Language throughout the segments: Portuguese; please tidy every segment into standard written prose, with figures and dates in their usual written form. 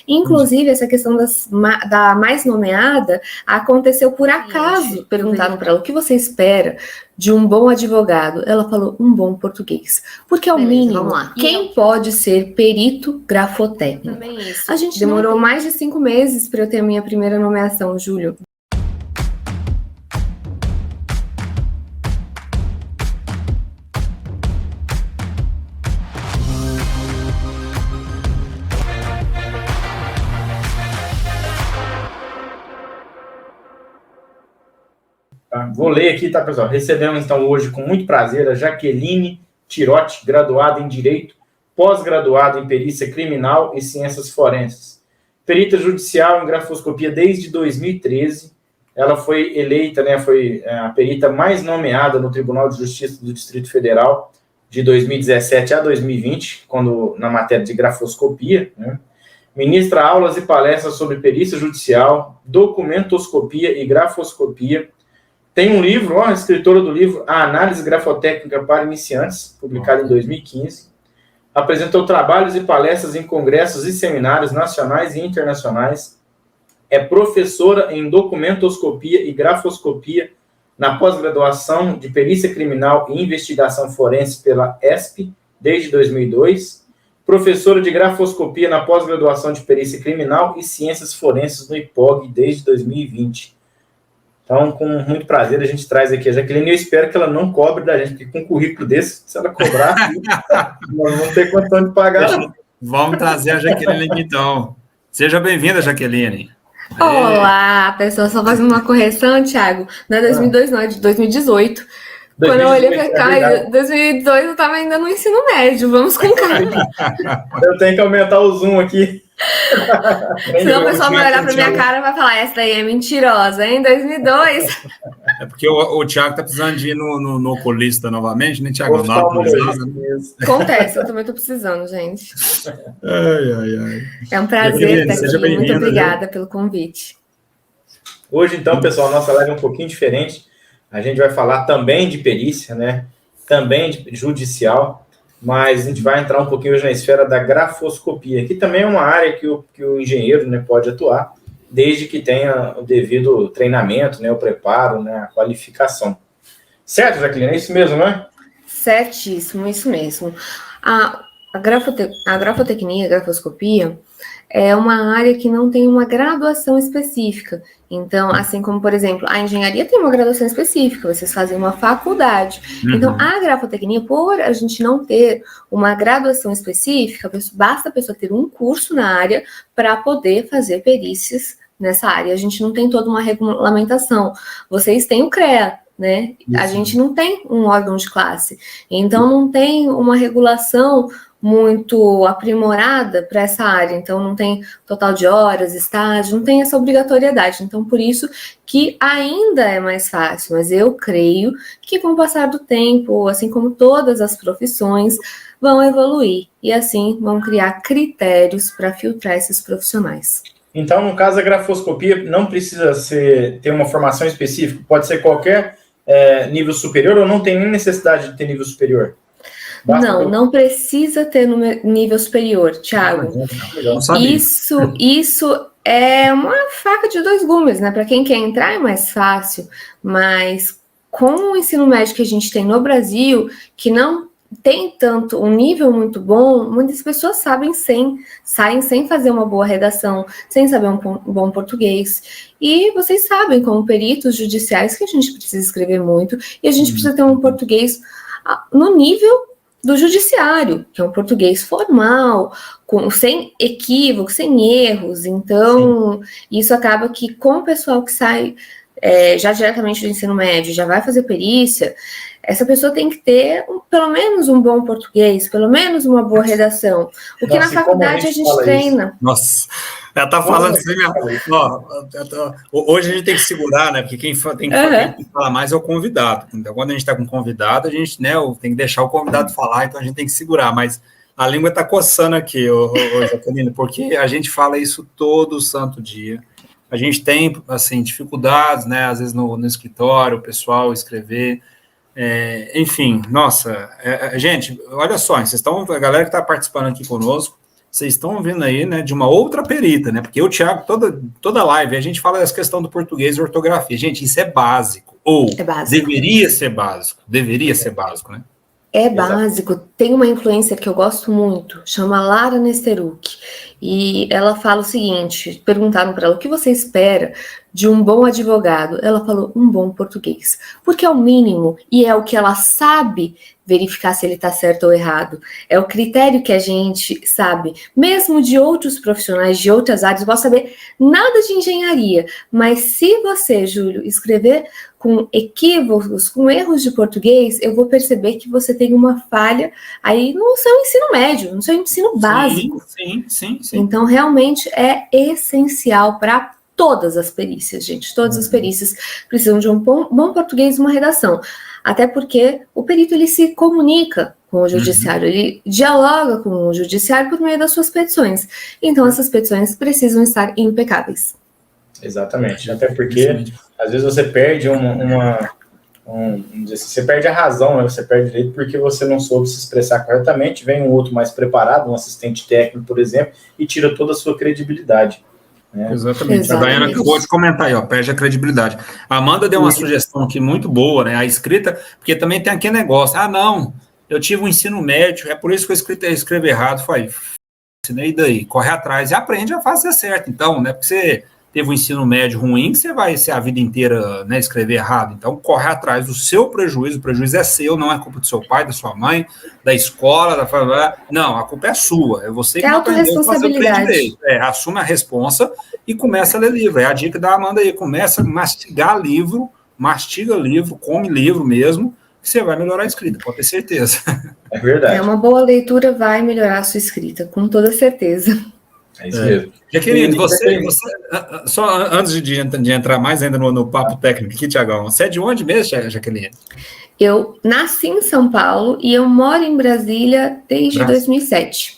Inclusive, essa questão da mais nomeada aconteceu por acaso. Perguntaram para ela o que você espera de um bom advogado. Ela falou, um bom português. Porque é o mínimo. Vamos lá. Quem pode ser perito grafotécnico? Também isso. A gente demorou mais de 5 meses para eu ter a minha primeira nomeação, Júlio. Vou ler aqui, tá, pessoal? Recebemos, então, hoje, com muito prazer, a Jaqueline Tirotti, graduada em Direito, pós-graduada em Perícia Criminal e Ciências Forenses. Perita judicial em grafoscopia desde 2013. Ela foi eleita, né, foi a perita mais nomeada no Tribunal de Justiça do Distrito Federal de 2017 a 2020, quando na matéria de grafoscopia, né? Ministra aulas e palestras sobre perícia judicial, documentoscopia e grafoscopia. Tem um livro, escritora do livro A Análise Grafotécnica para Iniciantes, publicado em 2015. Apresentou trabalhos e palestras em congressos e seminários nacionais e internacionais. É professora em documentoscopia e grafoscopia na pós-graduação de Perícia Criminal e Investigação Forense pela ESP, desde 2002. Professora de grafoscopia na pós-graduação de Perícia Criminal e Ciências Forenses no IPOG, desde 2020. Então, com muito prazer, a gente traz aqui a Jaqueline. Eu espero que ela não cobre da gente, porque com um currículo desse, se ela cobrar, nós vamos ter condição de pagar. Vamos trazer a Jaqueline aqui, então. Seja bem-vinda, Jaqueline. Olá, pessoal. Só fazendo uma correção, Thiago. Não é 2002, não, é de 2018. Quando eu olhei para cá, em 2002 eu estava ainda no ensino médio. Vamos com calma. Eu tenho que aumentar o zoom aqui. Senão o pessoal vai olhar para minha cara e vai falar, essa daí é mentirosa, hein? 2002. É porque o Thiago está precisando de ir no oculista novamente, né, Thiago? Acontece, eu também estou precisando, gente. Ai. É um prazer estar aqui. Muito obrigada pelo convite. Hoje, então, pessoal, nossa live é um pouquinho diferente. A gente vai falar também de perícia, né? Também de judicial, mas a gente vai entrar um pouquinho hoje na esfera da grafoscopia, que também é uma área que o engenheiro, né, pode atuar, desde que tenha o devido treinamento, né, o preparo, né, a qualificação. Certo, Jaqueline? É isso mesmo, não é? Certíssimo, isso mesmo. A grafotecnia, a grafoscopia, é uma área que não tem uma graduação específica. Então, assim como, por exemplo, a engenharia tem uma graduação específica, vocês fazem uma faculdade. Então, a grafotecnia, por a gente não ter uma graduação específica, basta a pessoa ter um curso na área para poder fazer perícias nessa área. A gente não tem toda uma regulamentação. Vocês têm o CREA, né? Isso. A gente não tem um órgão de classe. Então, não tem uma regulação muito aprimorada para essa área, então não tem total de horas, estágio, não tem essa obrigatoriedade, então por isso que ainda é mais fácil, mas eu creio que com o passar do tempo, assim como todas as profissões, vão evoluir, e assim vão criar critérios para filtrar esses profissionais. Então, no caso da grafoscopia, não precisa ter uma formação específica, pode ser qualquer nível superior, ou não tem nem necessidade de ter nível superior? Não precisa ter no nível superior, Thiago. Isso é uma faca de dois gumes, né? Para quem quer entrar é mais fácil, mas com o ensino médio que a gente tem no Brasil, que não tem tanto um nível muito bom, muitas pessoas saem sem fazer uma boa redação, sem saber um bom português. E vocês sabem, como peritos judiciais, que a gente precisa escrever muito e a gente precisa ter um português no nível do judiciário, que é um português formal, sem equívocos, sem erros. Então, isso acaba que com o pessoal que sai já diretamente do ensino médio, já vai fazer perícia, essa pessoa tem que ter pelo menos um bom português, pelo menos uma boa redação. O que na faculdade a gente treina. Nossa, ela tá falando assim, hoje a gente tem que segurar, né? Porque quem tem que falar mais é o convidado. Então, quando a gente está com convidado, a gente, né, tem que deixar o convidado falar, então a gente tem que segurar. Mas a língua está coçando aqui, Jaqueline, porque a gente fala isso todo santo dia. A gente tem, assim, dificuldades, né? Às vezes no escritório, o pessoal escrever. Enfim, nossa, gente, olha só, vocês estão, a galera que está participando aqui conosco, vocês estão ouvindo aí, né, de uma outra perita, né? Porque o Thiago, toda live, a gente fala dessa questão do português e ortografia. Gente, isso é básico. Ou deveria ser básico, né? É básico. Tem uma influencer que eu gosto muito, chama Lara Nesteruk, e ela fala o seguinte, perguntaram para ela, o que você espera de um bom advogado? Ela falou, um bom português, porque é o mínimo, e é o que ela sabe verificar se ele está certo ou errado. É o critério que a gente sabe, mesmo de outros profissionais, de outras áreas, eu posso saber nada de engenharia, mas se você, Júlio, escrever com equívocos, com erros de português, eu vou perceber que você tem uma falha aí no seu ensino médio, no seu ensino básico. Sim. Então, realmente, é essencial para todas as perícias, gente. Todas as perícias precisam de um bom português e uma redação. Até porque o perito, ele se comunica com o judiciário, ele dialoga com o judiciário por meio das suas petições. Então, essas petições precisam estar impecáveis. Exatamente. Até porque, às vezes, você perde você perde a razão, né? Você perde direito porque você não soube se expressar corretamente, vem um outro mais preparado, um assistente técnico, por exemplo, e tira toda a sua credibilidade. Né? Exatamente. A Daiane acabou de comentar aí, ó, perde a credibilidade. A Amanda deu uma sugestão aqui muito boa, né? A escrita, porque também tem aquele negócio, não, eu tive um ensino médio, é por isso que eu escrevo errado. Foi, e daí? Corre atrás e aprende a fazer certo. Então, né? Porque você teve um ensino médio ruim, você vai ser a vida inteira, né, escrever errado. Então, corre atrás do seu prejuízo, o prejuízo é seu, não é culpa do seu pai, da sua mãe, da escola, da família. Não, a culpa é sua, é você que não aprendeu a fazer o trem direito. Assume a responsa e começa a ler livro. É a dica da Amanda aí, começa a mastigar livro, mastiga livro, come livro mesmo, que você vai melhorar a escrita, pode ter certeza. É verdade. Uma boa leitura vai melhorar a sua escrita, com toda certeza. É isso mesmo. Jaqueline, você, só antes de entrar mais ainda no papo técnico aqui, Tiagão, você é de onde mesmo, Jaqueline? Eu nasci em São Paulo e eu moro em Brasília desde 2007.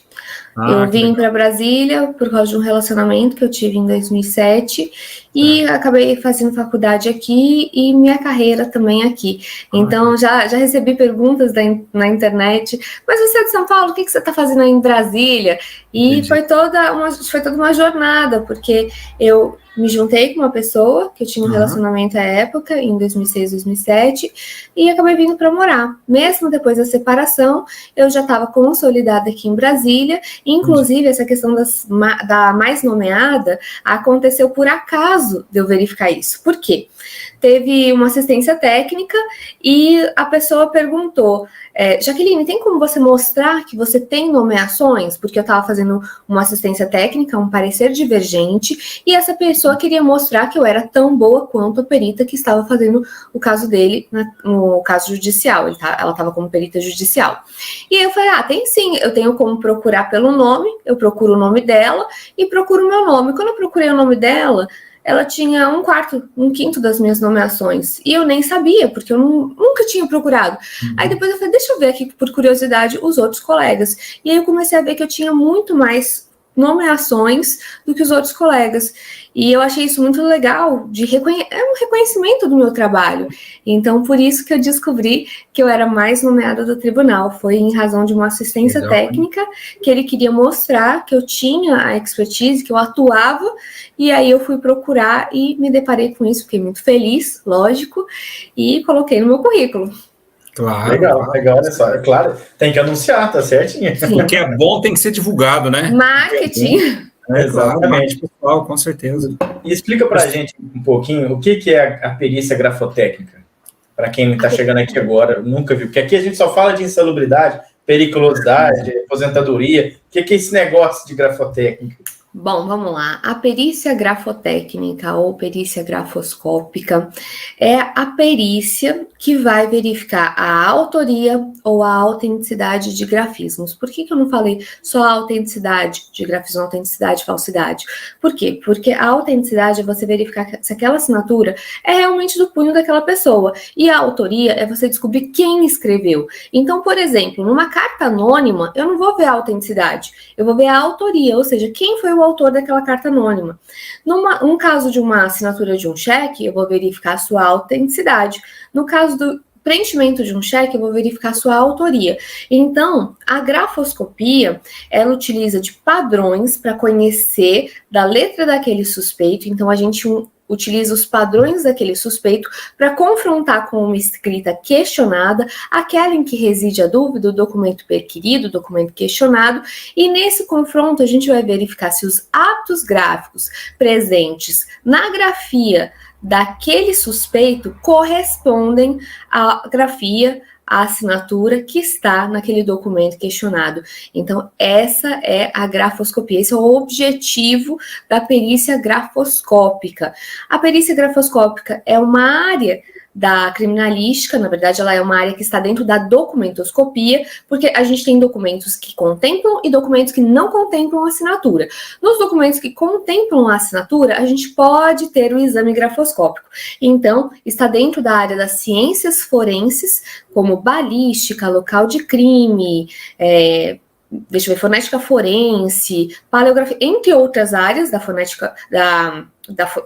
Eu vim para Brasília por causa de um relacionamento que eu tive em 2007 e acabei fazendo faculdade aqui e minha carreira também aqui. Então, já recebi perguntas na internet, mas você é de São Paulo, o que você está fazendo aí em Brasília? E foi toda uma jornada, porque eu me juntei com uma pessoa que eu tinha um relacionamento à época, em 2006, 2007, e acabei vindo para morar. Mesmo depois da separação, eu já estava consolidada aqui em Brasília, inclusive essa questão da mais nomeada aconteceu por acaso de eu verificar isso. Por quê? Teve uma assistência técnica e a pessoa perguntou, Jaqueline, tem como você mostrar que você tem nomeações? Porque eu estava fazendo uma assistência técnica, um parecer divergente, e essa pessoa queria mostrar que eu era tão boa quanto a perita que estava fazendo o caso dele no caso judicial. Ela estava como perita judicial. E aí eu falei, tem sim, eu tenho como procurar pelo nome, eu procuro o nome dela e procuro o meu nome. Quando eu procurei o nome dela, ela tinha um quinto das minhas nomeações. E eu nem sabia, porque eu nunca tinha procurado. Aí depois eu falei, deixa eu ver aqui, por curiosidade, os outros colegas. E aí eu comecei a ver que eu tinha muito mais nomeações do que os outros colegas. E eu achei isso muito legal, é um reconhecimento do meu trabalho. Então, por isso que eu descobri que eu era mais nomeada do tribunal. Foi em razão de uma assistência técnica que ele queria mostrar que eu tinha a expertise, que eu atuava, e aí eu fui procurar e me deparei com isso, fiquei muito feliz, lógico, e coloquei no meu currículo. Claro. Legal, olha só. É claro, tem que anunciar, tá certinho. O que é bom tem que ser divulgado, né? Marketing. Exatamente. Pessoal, com certeza. E explica pra gente um pouquinho o que é a perícia grafotécnica. Para quem está chegando aqui agora, nunca viu. Porque aqui a gente só fala de insalubridade, periculosidade, aposentadoria. O que é esse negócio de grafotécnica? Bom, vamos lá. A perícia grafotécnica ou perícia grafoscópica é a perícia que vai verificar a autoria ou a autenticidade de grafismos. Por que eu não falei só a autenticidade de grafismo, autenticidade e falsidade? Por quê? Porque a autenticidade é você verificar se aquela assinatura é realmente do punho daquela pessoa. E a autoria é você descobrir quem escreveu. Então, por exemplo, numa carta anônima, eu não vou ver a autenticidade, eu vou ver a autoria, ou seja, quem foi o autor daquela carta anônima. Num caso de uma assinatura de um cheque, eu vou verificar a sua autenticidade. No caso do preenchimento de um cheque, eu vou verificar sua autoria. Então, a grafoscopia, ela utiliza de padrões para conhecer da letra daquele suspeito. Então, a gente utiliza os padrões daquele suspeito para confrontar com uma escrita questionada, aquela em que reside a dúvida, o documento perquirido, o documento questionado, e nesse confronto a gente vai verificar se os atos gráficos presentes na grafia daquele suspeito correspondem à grafia, a assinatura que está naquele documento questionado. Então, essa é a grafoscopia, esse é o objetivo da perícia grafoscópica. A perícia grafoscópica é uma área da criminalística, na verdade, ela é uma área que está dentro da documentoscopia, porque a gente tem documentos que contemplam e documentos que não contemplam assinatura. Nos documentos que contemplam a assinatura, a gente pode ter o exame grafoscópico. Então, está dentro da área das ciências forenses, como balística, local de crime, fonética forense, paleografia, entre outras áreas da fonética,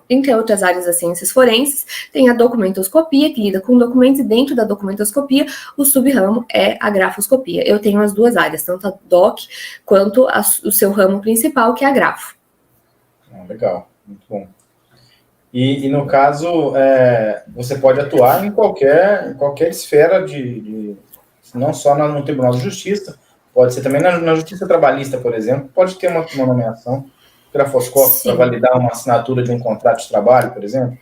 entre outras áreas das ciências forenses, tem a documentoscopia, que lida com documentos, e dentro da documentoscopia, o subramo é a grafoscopia. Eu tenho as duas áreas, tanto a doc quanto o seu ramo principal, que é a grafo. Legal, muito bom. E no caso, você pode atuar em qualquer esfera não só no Tribunal de Justiça, pode ser também na Justiça Trabalhista, por exemplo, pode ter uma nomeação grafoscópica para validar uma assinatura de um contrato de trabalho, por exemplo?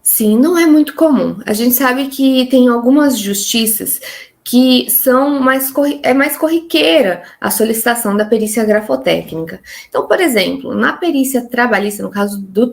Sim, não é muito comum. A gente sabe que tem algumas justiças que são mais corriqueira a solicitação da perícia grafotécnica. Então, por exemplo, na perícia trabalhista, no caso do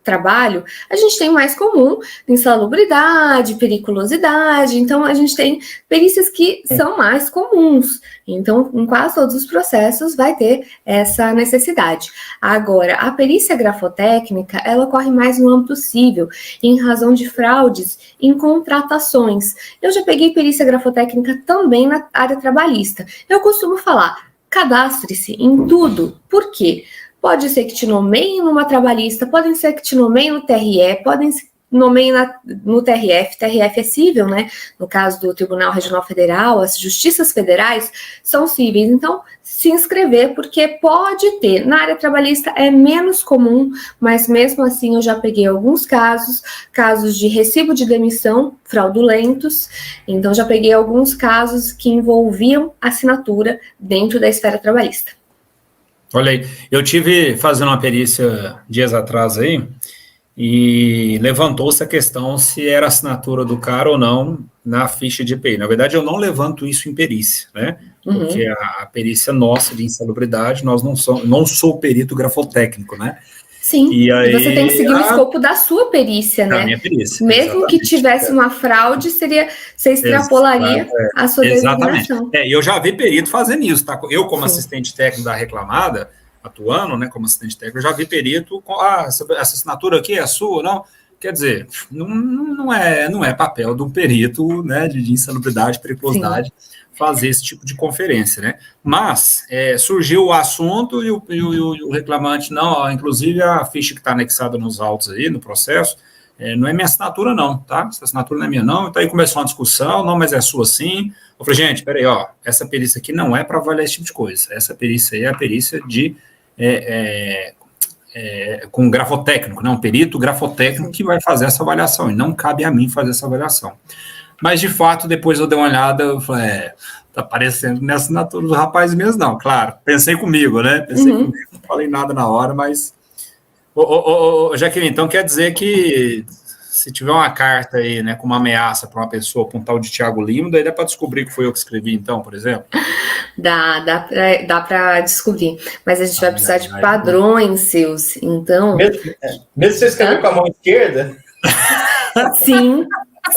trabalho, a gente tem mais comum insalubridade, periculosidade, então a gente tem perícias que são mais comuns. Então, em quase todos os processos vai ter essa necessidade. Agora, a perícia grafotécnica, ela ocorre mais no âmbito civil, em razão de fraudes em contratações. Eu já peguei perícia grafotécnica também na área trabalhista. Eu costumo falar, cadastre-se em tudo. Por quê? Pode ser que te nomeiem numa trabalhista, pode ser que te nomeiem no TRE, podem ser nomeiem no TRF. TRF é cível, né? No caso do Tribunal Regional Federal, as justiças federais são cíveis. Então, se inscrever, porque pode ter. Na área trabalhista é menos comum, mas mesmo assim eu já peguei alguns casos de recibo de demissão fraudulentos. Então, já peguei alguns casos que envolviam assinatura dentro da esfera trabalhista. Olha aí, eu tive fazendo uma perícia dias atrás aí, e levantou-se a questão se era assinatura do cara ou não na ficha de EPI. Na verdade, eu não levanto isso em perícia, né? Porque a perícia nossa de insalubridade, não sou perito grafotécnico, né? Sim, e você tem que seguir o escopo da sua perícia, né? Da minha perícia. Mesmo que tivesse uma fraude, você extrapolaria a sua designação. E eu já vi perito fazendo isso, tá? Eu, como assistente técnico da reclamada, atuando, né, como assistente técnico, eu já vi perito com essa assinatura aqui é a sua, não? Quer dizer, não é papel do perito, né, de insalubridade, periculosidade, fazer esse tipo de conferência, né? Mas surgiu o assunto e o reclamante, não, inclusive a ficha que está anexada nos autos aí, no processo, não é minha assinatura não, tá? Essa assinatura não é minha não, então aí começou uma discussão, não, mas é sua sim. Eu falei, gente, peraí, essa perícia aqui não é para avaliar esse tipo de coisa, essa perícia aí é a perícia de com grafotécnico, né? Um perito grafotécnico que vai fazer essa avaliação, e não cabe a mim fazer essa avaliação. Mas, de fato, depois eu dei uma olhada, eu falei, tá parecendo minha assinatura do rapaz mesmo, não, claro, pensei comigo, né? Comigo, não falei nada na hora, mas... Jaqueline, então quer dizer que se tiver uma carta aí, né, com uma ameaça para uma pessoa, para um tal de Thiago Lima, daí dá para descobrir que foi eu que escrevi, então, por exemplo? Dá para descobrir, mas a gente vai precisar de padrões seus, então... Mesmo se você escrever com a mão esquerda? Sim,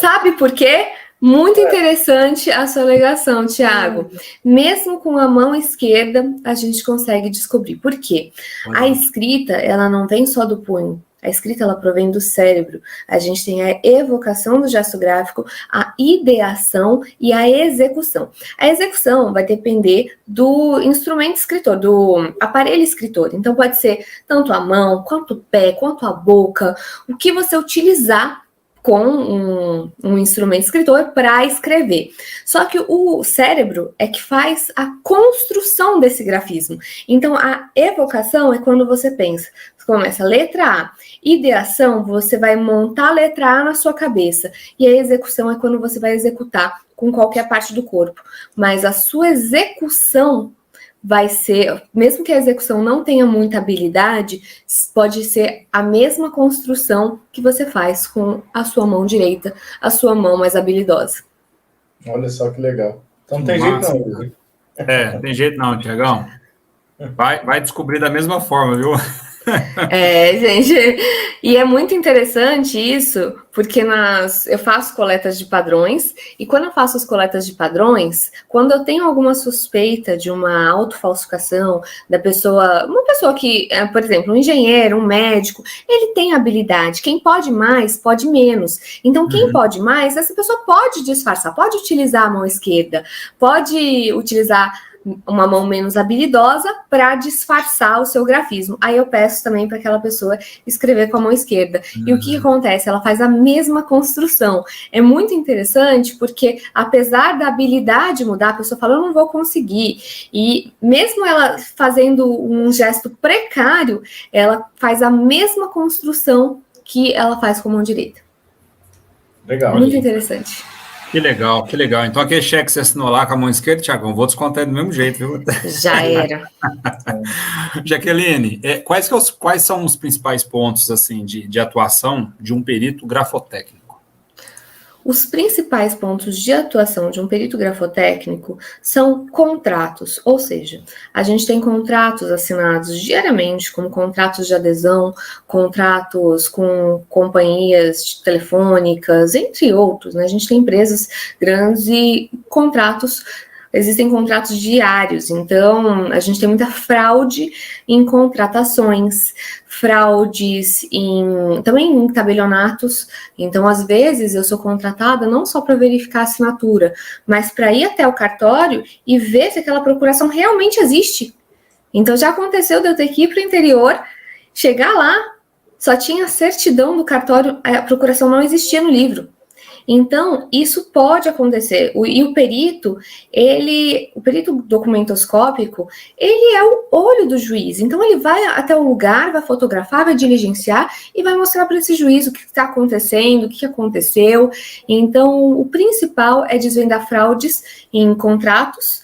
sabe por quê? Muito interessante a sua alegação, Thiago. Mesmo com a mão esquerda, a gente consegue descobrir. Por quê? A escrita, ela não vem só do punho. A escrita, ela provém do cérebro. A gente tem a evocação do gesto gráfico, a ideação e a execução. A execução vai depender do instrumento escritor, do aparelho escritor. Então, pode ser tanto a mão, quanto o pé, quanto a boca. O que você utilizar com um instrumento escritor para escrever. Só que o cérebro é que faz a construção desse grafismo. Então, a evocação é quando você pensa, você começa a letra A, ideação, você vai montar a letra A na sua cabeça, e a execução é quando você vai executar com qualquer parte do corpo. Mas a sua execução vai ser, mesmo que a execução não tenha muita habilidade, pode ser a mesma construção que você faz com a sua mão direita, a sua mão mais habilidosa. Olha só que legal. Então não tem jeito não. Tem jeito não, Tiagão. Vai descobrir da mesma forma, viu? Gente, e é muito interessante isso, porque eu faço coletas de padrões, e quando eu faço as coletas de padrões, quando eu tenho alguma suspeita de uma autofalsificação da pessoa, uma pessoa que, por exemplo, um engenheiro, um médico, ele tem habilidade, quem pode mais, pode menos. Então, quem pode mais, essa pessoa pode disfarçar, pode utilizar a mão esquerda, pode utilizar uma mão menos habilidosa para disfarçar o seu grafismo. Aí eu peço também para aquela pessoa escrever com a mão esquerda. E o que acontece? Ela faz a mesma construção. É muito interessante porque, apesar da habilidade mudar, a pessoa fala, eu não vou conseguir. E mesmo ela fazendo um gesto precário, ela faz a mesma construção que ela faz com a mão direita. Legal. Muito interessante. Que legal, que legal. Então, aquele cheque que você assinou lá com a mão esquerda, Tiagão, vou descontar do mesmo jeito, viu? Já era. Jaqueline, quais são os principais pontos assim, de atuação de um perito grafotécnico? Os principais pontos de atuação de um perito grafotécnico são contratos, ou seja, a gente tem contratos assinados diariamente, como contratos de adesão, contratos com companhias telefônicas, entre outros, né? A gente tem empresas grandes e existem contratos diários, então a gente tem muita fraude em contratações, fraudes também em tabelionatos. Então, às vezes, eu sou contratada não só para verificar a assinatura, mas para ir até o cartório e ver se aquela procuração realmente existe. Então, já aconteceu de eu ter que ir para o interior, chegar lá, só tinha certidão do cartório, a procuração não existia no livro. Então, isso pode acontecer. E o perito documentoscópico, ele é o olho do juiz. Então, ele vai até o lugar, vai fotografar, vai diligenciar e vai mostrar para esse juiz o que está acontecendo, o que aconteceu. Então, o principal é desvendar fraudes em contratos,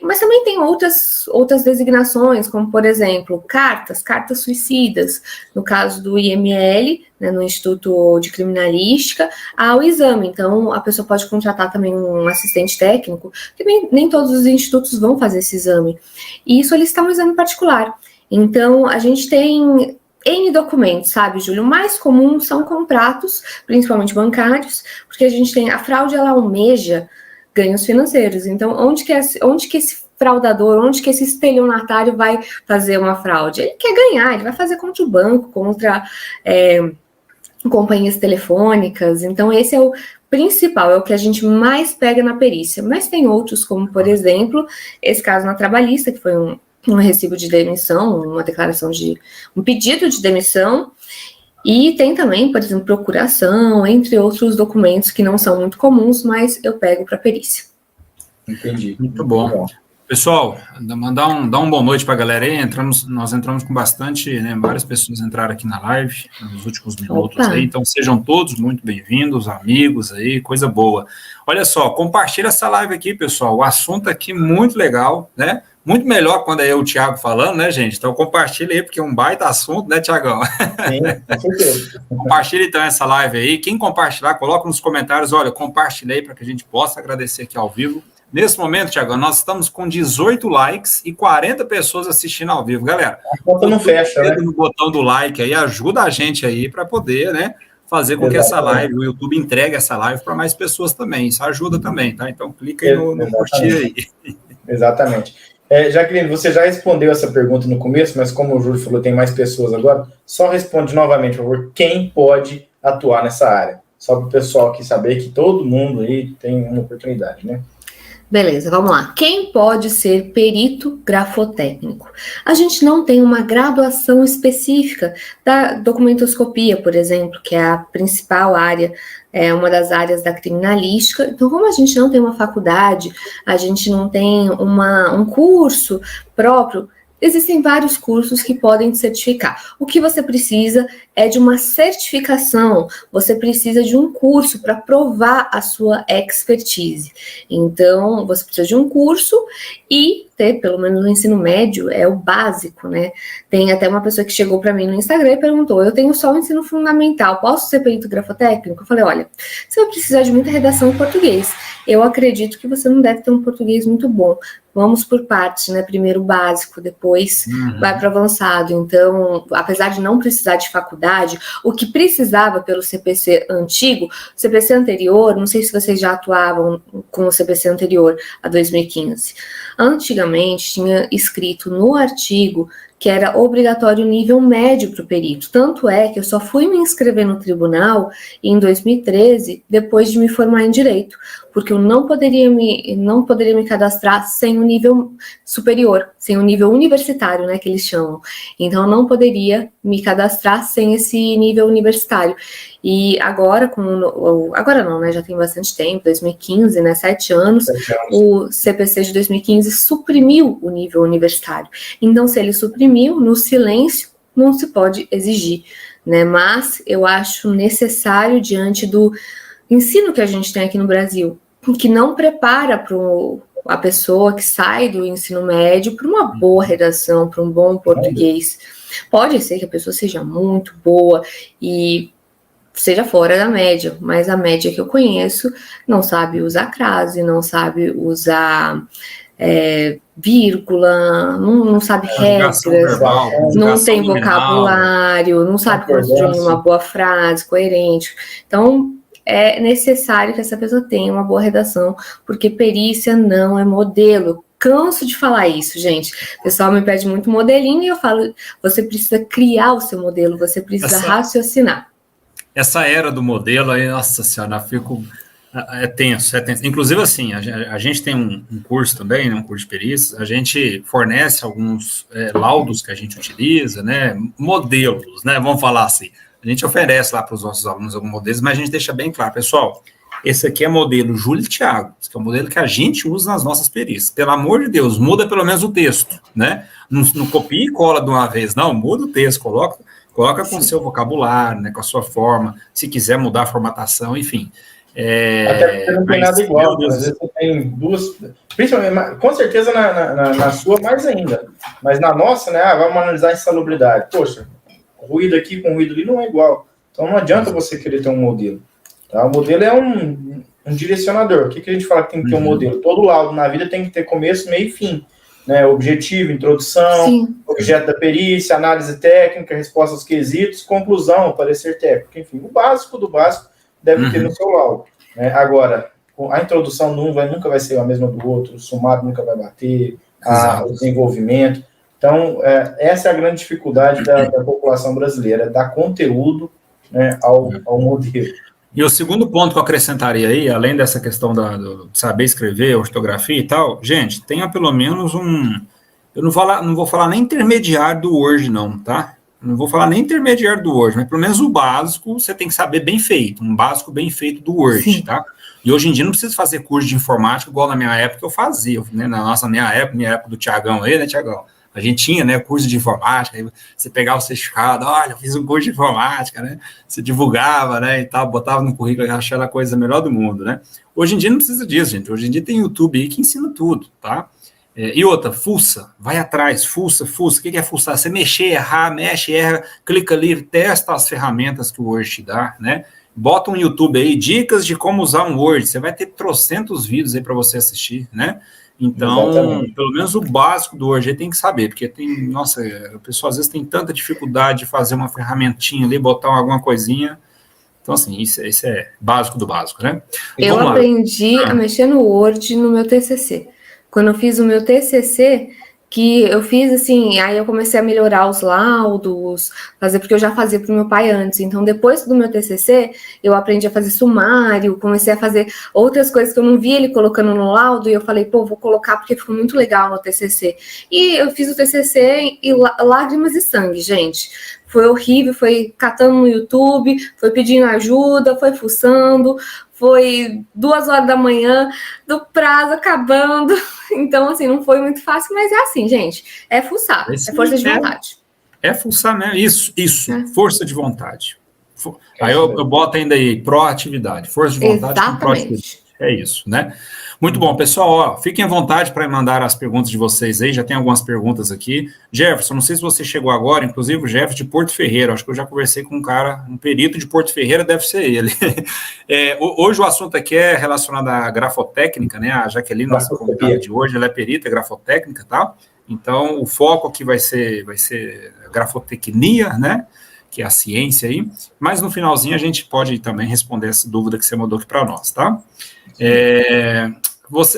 mas também tem outras designações, como, por exemplo, cartas suicidas, no caso do IML, né, no Instituto de Criminalística, há o exame. Então, a pessoa pode contratar também um assistente técnico, porque nem todos os institutos vão fazer esse exame. E solicitar um exame particular. Então, a gente tem N documentos, sabe, Júlio? O mais comum são contratos, principalmente bancários, porque a gente tem a fraude, ela almeja ganhos financeiros. Então, onde que esse fraudador, onde que esse estelionatário vai fazer uma fraude? Ele quer ganhar, ele vai fazer contra o banco, contra companhias telefônicas. Então, esse é o principal, é o que a gente mais pega na perícia. Mas tem outros, como, por exemplo, esse caso na trabalhista, que foi um recibo de demissão, uma declaração um pedido de demissão. E tem também, por exemplo, procuração, entre outros documentos que não são muito comuns, mas eu pego para perícia. Entendi. Muito bom. Pessoal, dar um boa noite para a galera aí. Nós entramos com bastante, né? Várias pessoas entraram aqui na live nos últimos minutos aí, então sejam todos muito bem-vindos, amigos aí, coisa boa. Olha só, compartilha essa live aqui, pessoal. O assunto aqui muito legal, né? Muito melhor quando é eu e o Thiago falando, né, gente? Então compartilha aí, porque é um baita assunto, né, Thiagão? Sim, com certeza. Compartilha então essa live aí. Quem compartilhar, coloca nos comentários, olha, compartilha aí para que a gente possa agradecer aqui ao vivo. Nesse momento, Thiago, nós estamos com 18 likes e 40 pessoas assistindo ao vivo. Galera, a conta não fecha, né? No botão do like aí, ajuda a gente aí para poder, né, fazer com que essa live, o YouTube entregue essa live para mais pessoas também. Isso ajuda também, tá? Então clica aí no curtir aí. Exatamente. Jaqueline, você já respondeu essa pergunta no começo, mas como o Júlio falou, tem mais pessoas agora, só responde novamente, por favor, quem pode atuar nessa área? Só para o pessoal aqui saber que todo mundo aí tem uma oportunidade, né? Beleza, vamos lá. Quem pode ser perito grafotécnico? A gente não tem uma graduação específica da documentoscopia, por exemplo, que é a principal área, é uma das áreas da criminalística. Então, como a gente não tem uma faculdade, a gente não tem um curso próprio, existem vários cursos que podem te certificar. O que você precisa é de uma certificação, você precisa de um curso para provar a sua expertise. Então, você precisa de um curso e ter, pelo menos no ensino médio, é o básico, né? Tem até uma pessoa que chegou para mim no Instagram e perguntou, eu tenho só o ensino fundamental, posso ser perito grafotécnico? Eu falei, olha, você vai precisar de muita redação em português. Eu acredito que você não deve ter um português muito bom. Vamos por partes, né? Primeiro o básico, depois vai para o avançado. Então, apesar de não precisar de faculdade, o que precisava pelo CPC antigo, o CPC anterior, não sei se vocês já atuavam com o CPC anterior, a 2015. Antigamente, tinha escrito no artigo que era obrigatório nível médio para o perito. Tanto é que eu só fui me inscrever no tribunal em 2013, depois de me formar em direito, porque eu não poderia me cadastrar sem o nível superior, sem o nível universitário, né, que eles chamam. Então, eu não poderia me cadastrar sem esse nível universitário. E agora, agora não, né, já tem bastante tempo, 2015, né, 7 anos, o CPC de 2015 suprimiu o nível universitário. Então, se ele suprimiu, no silêncio, não se pode exigir, né, mas eu acho necessário, diante do ensino que a gente tem aqui no Brasil, que não prepara a pessoa que sai do ensino médio para uma boa redação, para um bom português. Pode ser que a pessoa seja muito boa e seja fora da média, mas a média que eu conheço não sabe usar crase, não sabe usar vírgula, não sabe regras, não tem vocabulário, não sabe construir uma boa frase coerente. Então, é necessário que essa pessoa tenha uma boa redação, porque perícia não é modelo. Canso de falar isso, gente. O pessoal me pede muito modelinho e eu falo, você precisa criar o seu modelo, você precisa raciocinar. Essa era do modelo, aí, nossa senhora, fico... É tenso. Inclusive, assim, a gente tem um curso também, né, um curso de perícia, a gente fornece alguns laudos que a gente utiliza, né, modelos, né, vamos falar assim. A gente oferece lá para os nossos alunos alguns modelos, mas a gente deixa bem claro, pessoal, esse aqui é modelo Júlio e Thiago, esse aqui é o modelo que a gente usa nas nossas perícias. Pelo amor de Deus, muda pelo menos o texto, né? Não copia e cola de uma vez, não, muda o texto, coloca com o seu vocabulário, né, com a sua forma, se quiser mudar a formatação, enfim. Até porque não tem nada igual, às vezes você tem duas, principalmente, com certeza na sua mais ainda, mas na nossa, né, vamos analisar a insalubridade. Poxa, ruído aqui com ruído ali não é igual. Então não adianta você querer ter um modelo. Tá? O modelo é um direcionador. O que a gente fala que tem que ter um modelo? Todo laudo na vida tem que ter começo, meio e fim. Né? Objetivo, introdução, sim, objeto da perícia, análise técnica, resposta aos quesitos, conclusão, parecer técnico. Enfim, o básico do básico deve ter no seu laudo. Né? Agora, a introdução nunca vai ser a mesma do outro, o sumário nunca vai bater, o desenvolvimento. Então, essa é a grande dificuldade da população brasileira, dar conteúdo, né, ao modelo. E o segundo ponto que eu acrescentaria aí, além dessa questão do saber escrever, ortografia e tal, gente, tenha pelo menos eu não vou falar nem intermediário do Word, não, tá? Não vou falar nem intermediário do Word, mas pelo menos o básico você tem que saber bem feito, um básico bem feito do Word, sim, tá? E hoje em dia não precisa fazer curso de informática igual na minha época eu fazia, né? Minha época do Thiagão aí, né, Thiagão? A gente tinha, né, curso de informática, aí você pegava o certificado, olha, eu fiz um curso de informática, né, você divulgava, né, e tal, botava no currículo, achava a coisa melhor do mundo, né. Hoje em dia não precisa disso, gente, hoje em dia tem YouTube aí que ensina tudo, tá. E outra, fuça, vai atrás, fuça, o que é fuçar? Você mexer, errar, mexe, erra, clica ali, testa as ferramentas que o Word te dá, né, bota um YouTube aí, dicas de como usar um Word, você vai ter trocentos vídeos aí para você assistir, né. Então, exatamente, pelo menos o básico do Word tem que saber, porque nossa, a pessoa às vezes tem tanta dificuldade de fazer uma ferramentinha ali, botar alguma coisinha. Então, assim, isso é básico do básico, né? Eu aprendi a mexer no Word no meu TCC. Quando eu fiz o meu TCC, que eu fiz assim, aí eu comecei a melhorar os laudos, porque eu já fazia para o meu pai antes. Então, depois do meu TCC, eu aprendi a fazer sumário, comecei a fazer outras coisas que eu não vi ele colocando no laudo, e eu falei, pô, vou colocar porque ficou muito legal no TCC. E eu fiz o TCC e lágrimas e sangue, gente. Foi horrível, foi catando no YouTube, foi pedindo ajuda, foi fuçando, foi 2 horas da manhã, do prazo acabando. Então, assim, não foi muito fácil, mas é assim, gente. É fuçar, é força de vontade. É fuçar mesmo, isso, força de vontade. Aí eu boto ainda aí, proatividade, força de vontade com proatividade. É isso, né? Muito bom, pessoal, ó, fiquem à vontade para mandar as perguntas de vocês aí, já tem algumas perguntas aqui. Jefferson, não sei se você chegou agora, inclusive o Jefferson de Porto Ferreira, acho que eu já conversei com um cara, um perito de Porto Ferreira, deve ser ele. Hoje o assunto aqui é relacionado à grafotécnica, né? A Jaqueline, nossa convidada de hoje, ela é perita, grafotécnica, tá? Então, o foco aqui vai ser a grafotecnia, né? Que é a ciência aí, mas no finalzinho a gente pode também responder essa dúvida que você mandou aqui para nós, tá?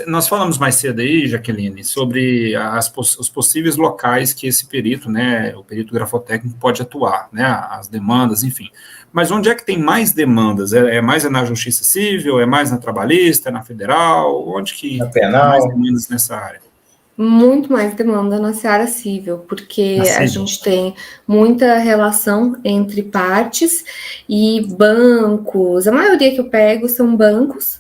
Nós falamos mais cedo aí, Jaqueline, sobre os possíveis locais que esse perito, né, o perito grafotécnico pode atuar, né, as demandas, enfim. Mas onde é que tem mais demandas? É mais na Justiça Civil, é mais na Trabalhista, na Federal? Onde que tem mais demandas nessa área? Muito mais demanda na seara civil, porque a gente tem muita relação entre partes e bancos. A maioria que eu pego são bancos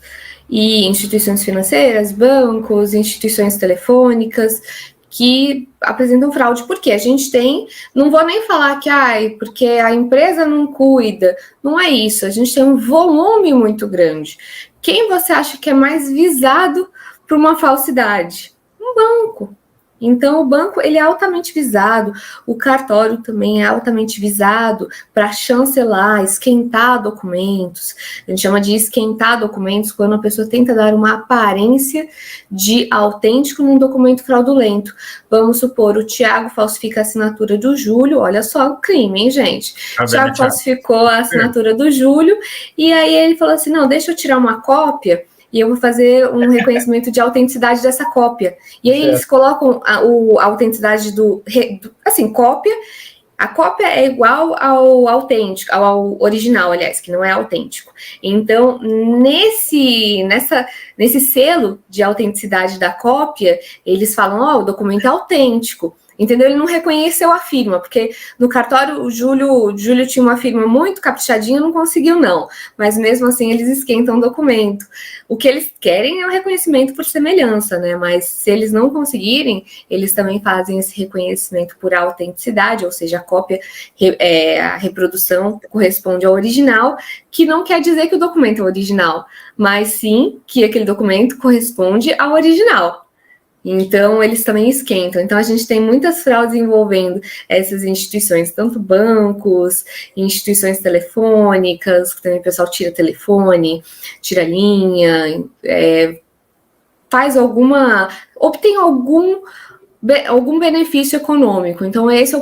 e instituições financeiras, bancos, instituições telefônicas que apresentam fraude, porque a gente tem, não vou nem falar que porque a empresa não cuida, não é isso, a gente tem um volume muito grande. Quem você acha que é mais visado por uma falsidade? Um banco. Então, o banco ele é altamente visado, o cartório também é altamente visado para chancelar, esquentar documentos. A gente chama de esquentar documentos quando a pessoa tenta dar uma aparência de autêntico num documento fraudulento. Vamos supor, o Tiago falsifica a assinatura do Júlio, olha só o crime, hein, gente? O Tiago falsificou a assinatura do Júlio, e aí ele falou assim, não, deixa eu tirar uma cópia, e eu vou fazer um reconhecimento de autenticidade dessa cópia. E aí eles colocam a autenticidade assim, cópia. A cópia é igual ao autêntico, ao original, aliás, que não é autêntico. Então, nesse selo de autenticidade da cópia, eles falam, o documento é autêntico. Entendeu? Ele não reconheceu a firma, porque no cartório o Júlio tinha uma firma muito caprichadinha, não conseguiu não, mas mesmo assim eles esquentam o documento. O que eles querem é o reconhecimento por semelhança, né? Mas se eles não conseguirem, eles também fazem esse reconhecimento por autenticidade, ou seja, a cópia, a reprodução corresponde ao original, que não quer dizer que o documento é original, mas sim que aquele documento corresponde ao original. Então, eles também esquentam. Então, a gente tem muitas fraudes envolvendo essas instituições, tanto bancos, instituições telefônicas, que também o pessoal tira telefone, tira linha, obtém algum benefício econômico. Então, esse é a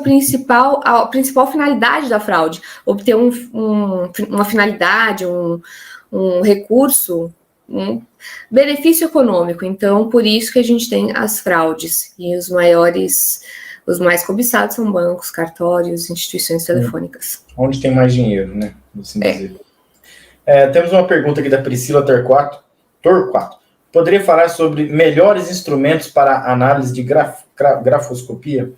principal finalidade da fraude, obter uma finalidade, um recurso, um benefício econômico. Então, por isso que a gente tem as fraudes. E os mais cobiçados são bancos, cartórios, instituições telefônicas. Onde tem mais dinheiro, né? Assim dizer. Temos uma pergunta aqui da Priscila Torquato. Poderia falar sobre melhores instrumentos para análise de grafoscopia?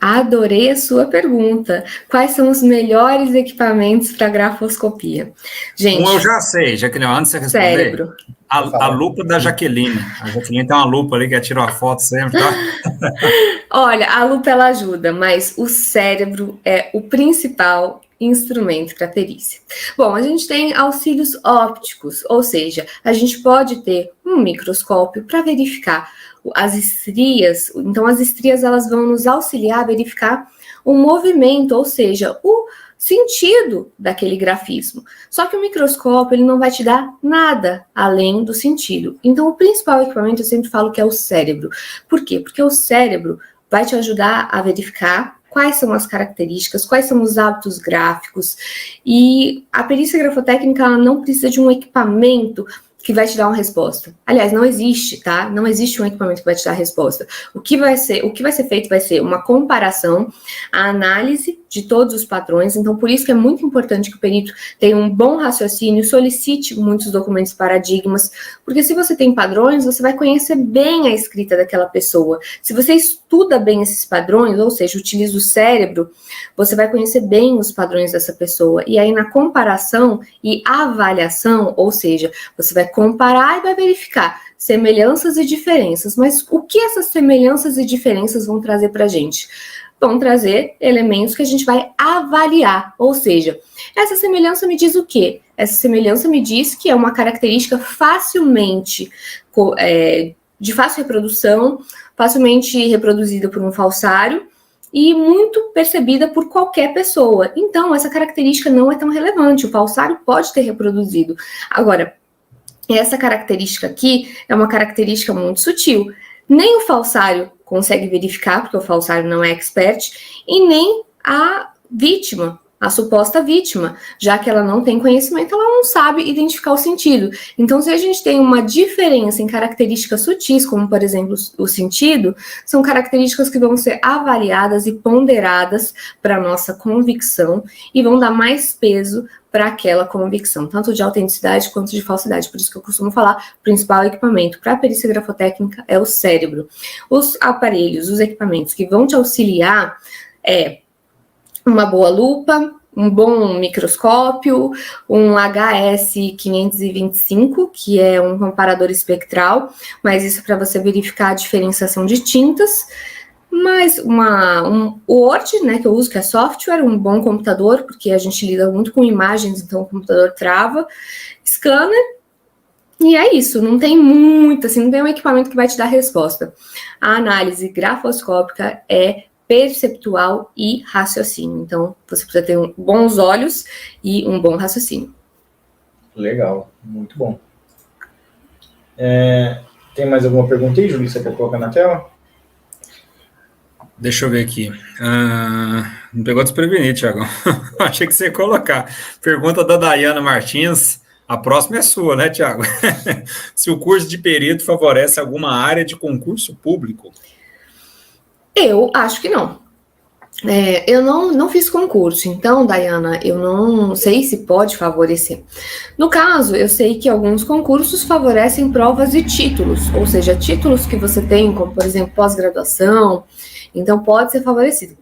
Adorei a sua pergunta. Quais são os melhores equipamentos para grafoscopia? Gente, eu já sei, Jaqueline, antes de você responder. Cérebro. A lupa da Jaqueline. A Jaqueline tem uma lupa ali que tira uma foto sempre, tá? Olha, a lupa ela ajuda, mas o cérebro é o principal instrumento para perícia. Bom, a gente tem auxílios ópticos, ou seja, a gente pode ter um microscópio para verificar as estrias. Então, as estrias elas vão nos auxiliar a verificar o movimento, ou seja, o sentido daquele grafismo. Só que o microscópio ele não vai te dar nada além do sentido. Então, o principal equipamento eu sempre falo que é o cérebro. Por quê? Porque o cérebro vai te ajudar a verificar quais são as características, quais são os hábitos gráficos. E a perícia grafotécnica ela não precisa de um equipamento que vai te dar uma resposta. Aliás, não existe, tá? Não existe um equipamento que vai te dar a resposta. O que vai ser feito vai ser uma comparação, a análise de todos os padrões. Então, por isso que é muito importante que o perito tenha um bom raciocínio, solicite muitos documentos paradigmas, porque se você tem padrões, você vai conhecer bem a escrita daquela pessoa. Se você estuda bem esses padrões, ou seja, utiliza o cérebro, você vai conhecer bem os padrões dessa pessoa. E aí, na comparação e avaliação, ou seja, você vai comparar e vai verificar semelhanças e diferenças. Mas o que essas semelhanças e diferenças vão trazer para a gente? Vão trazer elementos que a gente vai avaliar, ou seja, essa semelhança me diz o quê? Essa semelhança me diz que é uma característica de fácil reprodução, facilmente reproduzida por um falsário e muito percebida por qualquer pessoa. Então, essa característica não é tão relevante, o falsário pode ter reproduzido. Agora, essa característica aqui é uma característica muito sutil. Nem o falsário consegue verificar, porque o falsário não é expert, e nem a vítima, a suposta vítima, já que ela não tem conhecimento, ela não sabe identificar o sentido. Então, se a gente tem uma diferença em características sutis, como, por exemplo, o sentido, são características que vão ser avaliadas e ponderadas para a nossa convicção e vão dar mais peso para aquela convicção, tanto de autenticidade quanto de falsidade. Por isso que eu costumo falar, o principal equipamento para a perícia grafotécnica é o cérebro. Os aparelhos, os equipamentos que vão te auxiliar é uma boa lupa, um bom microscópio, um HS525, que é um comparador espectral, mas isso para você verificar a diferenciação de tintas. Mas o Word, né, que eu uso, que é software, um bom computador, porque a gente lida muito com imagens, então o computador trava, scanner, e é isso, não tem muito, assim, não tem um equipamento que vai te dar resposta. A análise grafoscópica é perceptual e raciocínio, então você precisa ter bons olhos e um bom raciocínio. Legal, muito bom. Tem mais alguma pergunta aí, Júlio, que você quer colocar na tela? Deixa eu ver aqui. Não pegou desprevenido, Thiago. Achei que você ia colocar. Pergunta da Dayana Martins. A próxima é sua, né, Thiago? Se o curso de perito favorece alguma área de concurso público? Eu acho que não. Eu não fiz concurso, então, Dayana, eu não sei se pode favorecer. No caso, eu sei que alguns concursos favorecem provas e títulos, ou seja, títulos que você tem, como, por exemplo, pós-graduação, então pode ser favorecido.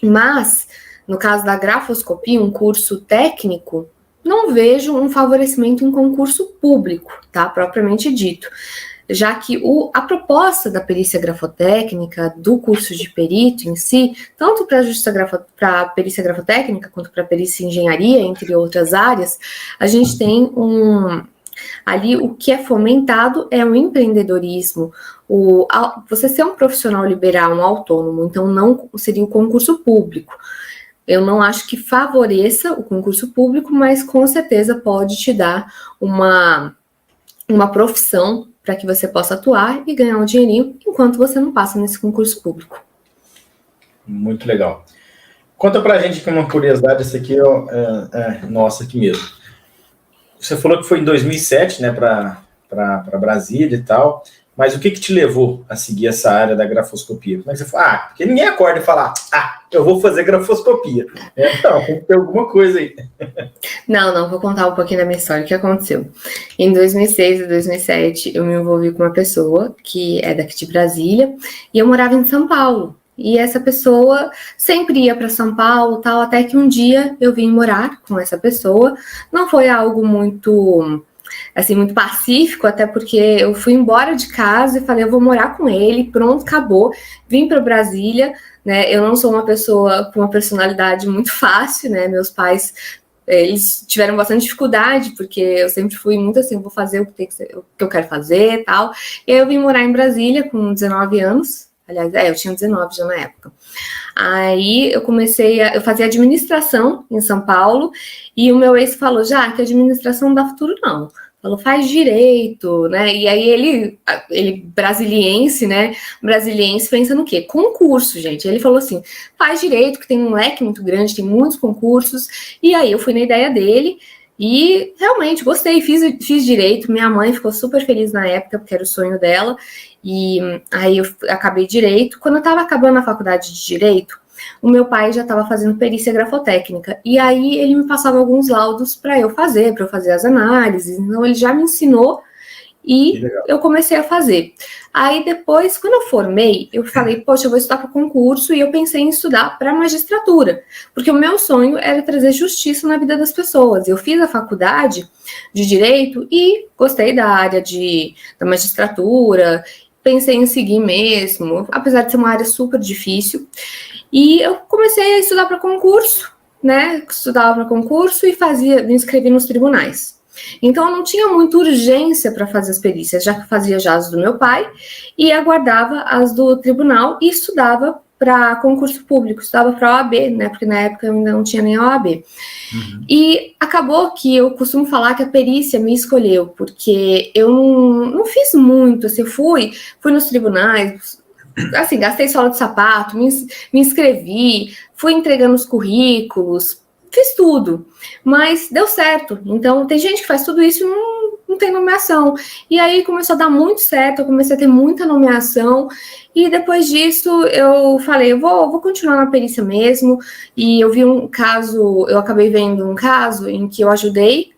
Mas, no caso da grafoscopia, um curso técnico, não vejo um favorecimento em concurso público, tá? Propriamente dito. Já que a proposta da perícia grafotécnica, do curso de perito em si, tanto para a perícia grafotécnica quanto para a perícia em engenharia, entre outras áreas, a gente tem ali o que é fomentado é o empreendedorismo, você ser um profissional liberal, um autônomo, então não seria o concurso público. Eu não acho que favoreça o concurso público, mas com certeza pode te dar uma profissão para que você possa atuar e ganhar um dinheirinho enquanto você não passa nesse concurso público. Muito legal. Conta pra gente aqui uma curiosidade, essa aqui é nossa aqui mesmo. Você falou que foi em 2007, né, para Brasília e tal, mas o que te levou a seguir essa área da grafoscopia? Como é que você falou? Porque ninguém acorda e fala, eu vou fazer grafoscopia. Então, tem que ter alguma coisa aí. Não, vou contar um pouquinho da minha história, o que aconteceu. Em 2006 e 2007, eu me envolvi com uma pessoa que é daqui de Brasília, e eu morava em São Paulo. E essa pessoa sempre ia para São Paulo, tal, até que um dia eu vim morar com essa pessoa. Não foi algo muito, assim, muito pacífico, até porque eu fui embora de casa e falei, eu vou morar com ele, pronto, acabou. Vim para Brasília, né? Eu não sou uma pessoa com uma personalidade muito fácil, né? Meus pais, eles tiveram bastante dificuldade, porque eu sempre fui muito assim, vou fazer o que eu quero fazer, tal. E aí eu vim morar em Brasília com 19 anos. Aliás, eu tinha 19 já na época. Aí eu fazia administração em São Paulo, e o meu ex falou, já que administração não dá futuro não. Falou, faz direito, né? E aí ele brasiliense, né? Brasiliense pensa no quê? Concurso, gente. Ele falou assim, faz direito, que tem um leque muito grande, tem muitos concursos. E aí eu fui na ideia dele, E realmente gostei, fiz direito. Minha mãe ficou super feliz na época, porque era o sonho dela. E aí eu acabei direito. Quando eu estava acabando a faculdade de direito, o meu pai já estava fazendo perícia grafotécnica. E aí ele me passava alguns laudos para eu fazer as análises. Então ele já me ensinou e eu comecei a fazer. Aí depois, quando eu formei, eu falei, poxa, eu vou estudar para concurso, e eu pensei em estudar para magistratura, porque o meu sonho era trazer justiça na vida das pessoas. Eu fiz a faculdade de Direito e gostei da área da magistratura, pensei em seguir mesmo, apesar de ser uma área super difícil, e eu comecei a estudar para concurso, né? Estudava para concurso e me inscrevi nos tribunais. Então, eu não tinha muita urgência para fazer as perícias, já que fazia já as do meu pai e aguardava as do tribunal e estudava para concurso público, estudava para a OAB, né? Porque na época eu ainda não tinha nem a OAB. Uhum. E acabou que eu costumo falar que a perícia me escolheu, porque eu não fiz muito, assim, fui nos tribunais, assim, gastei sola de sapato, me inscrevi, fui entregando os currículos, fiz tudo, mas deu certo. Então, tem gente que faz tudo isso e não tem nomeação. E aí começou a dar muito certo, eu comecei a ter muita nomeação, e depois disso eu falei, eu vou continuar na perícia mesmo. E eu vi eu acabei vendo um caso em que eu ajudei,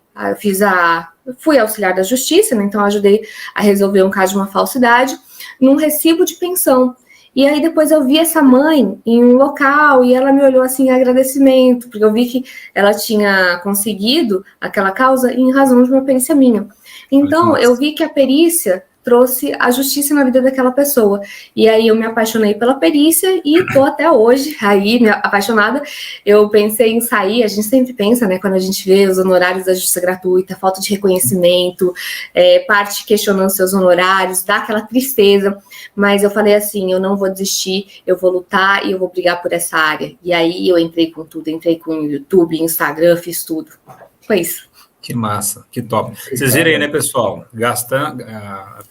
fui auxiliar da justiça, né, então eu ajudei a resolver um caso de uma falsidade num recibo de pensão. E aí depois eu vi essa mãe em um local e ela me olhou assim em agradecimento, porque eu vi que ela tinha conseguido aquela causa em razão de uma perícia minha. Então eu vi que a perícia trouxe a justiça na vida daquela pessoa. E aí eu me apaixonei pela perícia e tô até hoje aí, apaixonada. Eu pensei em sair, a gente sempre pensa, né, quando a gente vê os honorários da justiça gratuita, falta de reconhecimento, parte questionando seus honorários, dá aquela tristeza. Mas eu falei assim, eu não vou desistir, eu vou lutar e eu vou brigar por essa área. E aí eu entrei com tudo, entrei com o YouTube, Instagram, fiz tudo. Foi isso. Que massa, que top. Vocês viram aí, né, pessoal?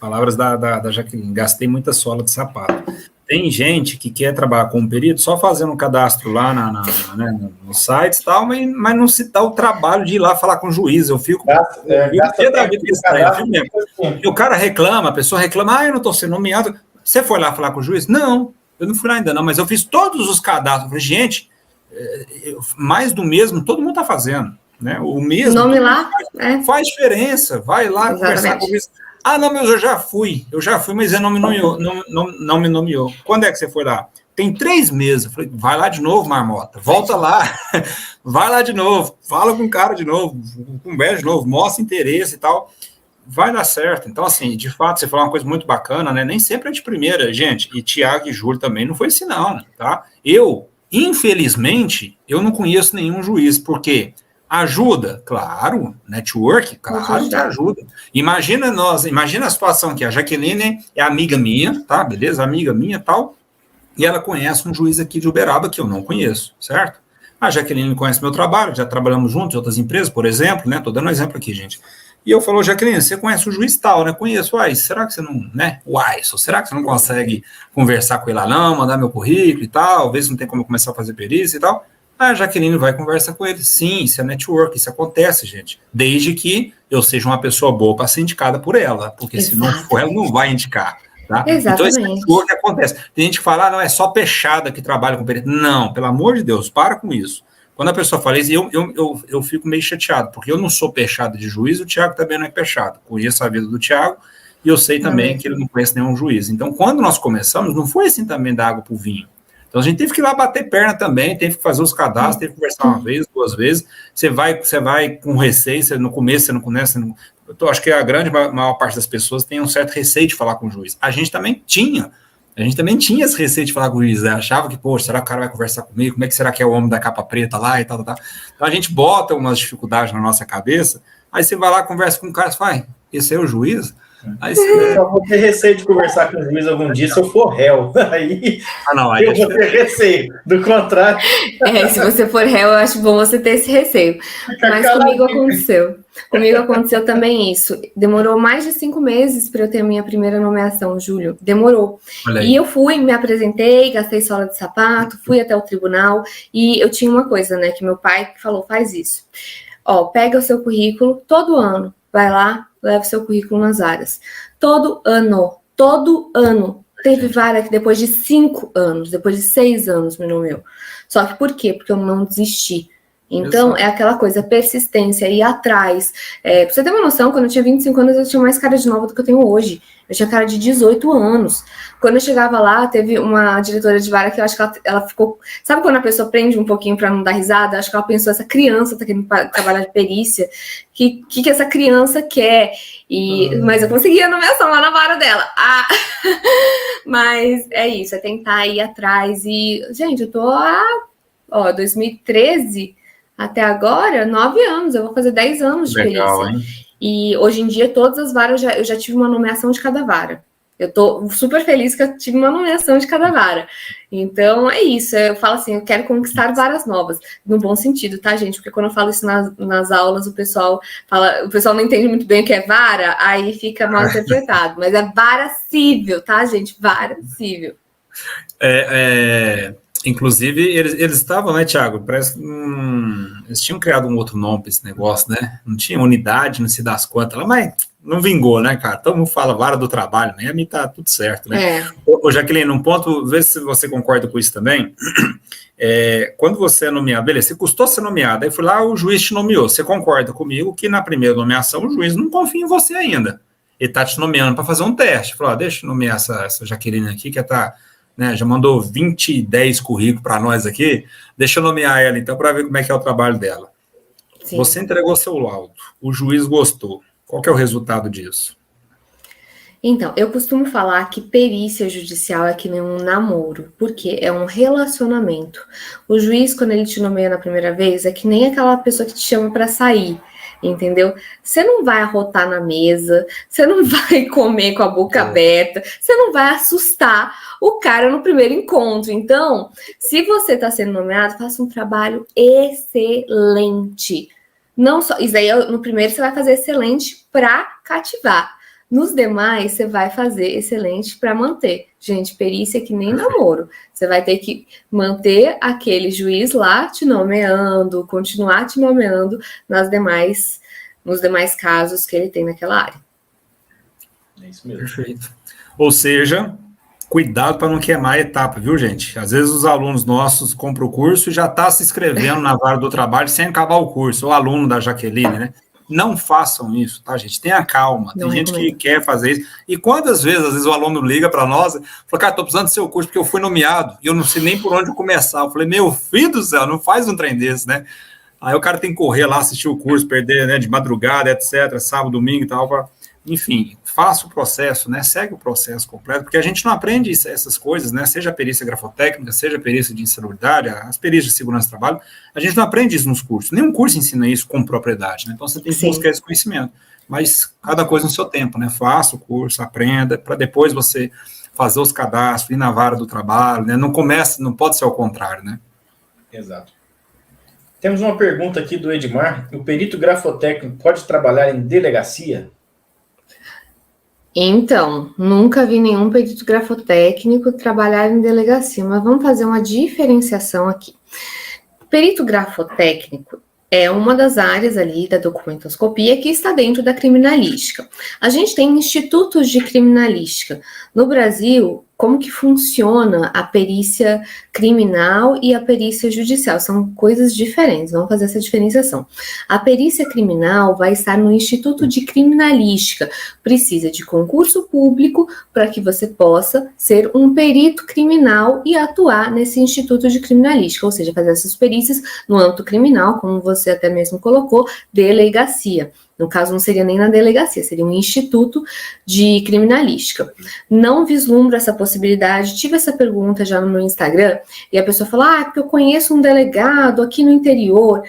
Palavras da Jaqueline, gastei muita sola de sapato. Tem gente que quer trabalhar como perito só fazendo um cadastro lá nos sites e tal, mas não se dá o trabalho de ir lá falar com o juiz. Eu fico... O cara reclama, a pessoa reclama, eu não estou sendo nomeado. Você foi lá falar com o juiz? Não, eu não fui lá ainda não, mas eu fiz todos os cadastros. Eu falei, gente, mais do mesmo, todo mundo está fazendo. Né? O mesmo nome lá faz diferença, vai lá conversar com o juiz. Não, mas eu já fui, mas ele não me nomeou. Quando é que você foi lá? Tem 3 meses. Eu falei, vai lá de novo, marmota, volta lá, vai lá de novo, fala com o cara de novo, conversa de novo, mostra interesse e tal, vai dar certo. Então, assim, de fato, você falou uma coisa muito bacana, né? Nem sempre é de primeira, gente, e Tiago e Júlio também não foi assim, não, tá? Infelizmente, eu não conheço nenhum juiz, porque ajuda, claro, network, claro que ajuda. Imagina a situação que a Jaqueline é amiga minha, tá, beleza? Amiga minha e tal, e ela conhece um juiz aqui de Uberaba que eu não conheço, certo? A Jaqueline conhece meu trabalho, já trabalhamos juntos em outras empresas, por exemplo, né? Tô dando um exemplo aqui, gente. E eu falo, Jaqueline, você conhece o juiz tal, né? Conheço. Será que você não, né? Será que você não consegue conversar com ele lá, não, mandar meu currículo e tal, ver se não tem como eu começar a fazer perícia e tal? A Jaqueline vai conversar com ele. Sim, isso é network, isso acontece, gente. Desde que eu seja uma pessoa boa para ser indicada por ela, porque se não for, ela não vai indicar. Tá? Então, esse network acontece. Tem gente que fala, não, é só peixada que trabalha com perito. Não, pelo amor de Deus, para com isso. Quando a pessoa fala isso, eu fico meio chateado, porque eu não sou peixada de juiz, o Tiago também não é peixado. Conheço a vida do Tiago e eu sei também que ele não conhece nenhum juiz. Então, quando nós começamos, não foi assim também da água para o vinho. Então, a gente teve que ir lá bater perna também, teve que fazer os cadastros, teve que conversar uma vez, 2 vezes. Você vai com receio, no começo você não conhece. Eu acho que a maior parte das pessoas tem um certo receio de falar com o juiz. A gente também tinha esse receio de falar com o juiz, né? Achava que, poxa, será que o cara vai conversar comigo? Como é que será que é o homem da capa preta lá e tal. Então, a gente bota umas dificuldades na nossa cabeça, aí você vai lá, conversa com o cara e fala, esse é o juiz? Aí eu só vou ter receio de conversar com o juiz algum dia se eu for réu. Aí eu vou ter receio. Do contrário. Se você for réu, eu acho bom você ter esse receio. Mas comigo aconteceu. Comigo aconteceu também isso. Demorou mais de 5 meses para eu ter a minha primeira nomeação, Júlio. Demorou. E eu fui, me apresentei, gastei sola de sapato, fui até o tribunal. E eu tinha uma coisa, né, que meu pai falou, faz isso. Ó, pega o seu currículo todo ano, vai lá, leva o seu currículo nas áreas. Todo ano. Teve vara que depois de 5 anos, depois de 6 anos me nomeou. Só que por quê? Porque eu não desisti. Então, é aquela coisa, persistência, ir atrás. Pra você ter uma noção, quando eu tinha 25 anos, eu tinha mais cara de nova do que eu tenho hoje. Eu tinha cara de 18 anos. Quando eu chegava lá, teve uma diretora de vara que eu acho que ela ficou... Sabe quando a pessoa prende um pouquinho para não dar risada? Acho que ela pensou, essa criança tá querendo trabalhar de perícia. Que essa criança quer? Mas eu consegui a nomeação lá na vara dela. Mas é isso, é tentar ir atrás. E, gente, eu tô 2013... Até agora, 9 anos, eu vou fazer 10 anos de Legal, perícia. Hein? E hoje em dia, todas as varas, eu já tive uma nomeação de cada vara. Eu tô super feliz que eu tive uma nomeação de cada vara. Então, é isso. Eu falo assim, eu quero conquistar varas novas. No bom sentido, tá, gente? Porque quando eu falo isso nas aulas, o pessoal não entende muito bem o que é vara, aí fica mal interpretado. Mas é vara civil, tá, gente? Vara civil. Inclusive, eles estavam, né, Thiago? Parece que eles tinham criado um outro nome para esse negócio, né? Não tinha unidade, não se dá as quantas lá, mas não vingou, né, cara? Todo mundo fala vara do trabalho, né? A mim tá tudo certo, né? Ô, Jaqueline, um ponto, vê se você concorda com isso também. Quando você é nomeado, beleza, você custou ser nomeado, aí foi lá, o juiz te nomeou. Você concorda comigo que na primeira nomeação o juiz não confia em você ainda. Ele tá te nomeando para fazer um teste. Falou, deixa eu nomear essa Jaqueline aqui, que tá... Né, já mandou 10 currículos para nós aqui, deixa eu nomear ela então para ver como é que é o trabalho dela. Sim. Você entregou seu laudo, o juiz gostou. Qual que é o resultado disso? Então, eu costumo falar que perícia judicial é que nem um namoro, porque é um relacionamento. O juiz, quando ele te nomeia na primeira vez, é que nem aquela pessoa que te chama para sair. Entendeu? Você não vai arrotar na mesa, você não vai comer com a boca aberta, você não vai assustar o cara no primeiro encontro. Então, se você está sendo nomeado, faça um trabalho excelente. Não só, isso aí no primeiro você vai fazer excelente para cativar. Nos demais, você vai fazer excelente para manter. Gente, perícia é que nem namoro. Você vai ter que manter aquele juiz lá te nomeando, continuar te nomeando nos demais casos que ele tem naquela área. É isso mesmo. Perfeito. Ou seja, cuidado para não queimar a etapa, viu, gente? Às vezes os alunos nossos compram o curso e já está se inscrevendo na vara do trabalho sem acabar o curso. O aluno da Jaqueline, né? Não façam isso, tá, gente? Tenha calma. Tem gente que quer fazer isso. E quantas vezes, às vezes, o aluno liga para nós e fala, cara, tô precisando do seu curso porque eu fui nomeado e eu não sei nem por onde começar. Eu falei, meu filho do céu, não faz um trem desse, né? Aí o cara tem que correr lá, assistir o curso, perder, né, de madrugada, etc., sábado, domingo e tal. Enfim, faça o processo, né? Segue o processo completo, porque a gente não aprende essas coisas, né? Seja a perícia grafotécnica, seja a perícia de insalubridade, as perícias de segurança do trabalho, a gente não aprende isso nos cursos. Nenhum curso ensina isso com propriedade, né? Então você tem que buscar esse conhecimento. Mas cada coisa no seu tempo, né? Faça o curso, aprenda, para depois você fazer os cadastros, ir na vara do trabalho, né? Não pode ser ao contrário, né? Exato. Temos uma pergunta aqui do Edmar. O perito grafotécnico pode trabalhar em delegacia? Então, nunca vi nenhum perito grafotécnico trabalhar em delegacia, mas vamos fazer uma diferenciação aqui. Perito grafotécnico é uma das áreas ali da documentoscopia que está dentro da criminalística. A gente tem institutos de criminalística. No Brasil, como que funciona a perícia criminal e a perícia judicial? São coisas diferentes, vamos fazer essa diferenciação. A perícia criminal vai estar no Instituto de Criminalística. Precisa de concurso público para que você possa ser um perito criminal e atuar nesse Instituto de Criminalística, ou seja, fazer essas perícias no âmbito criminal, como você até mesmo colocou, delegacia. No caso, não seria nem na delegacia, seria um instituto de criminalística. Não vislumbro essa possibilidade. Tive essa pergunta já no meu Instagram, e a pessoa fala, porque eu conheço um delegado aqui no interior.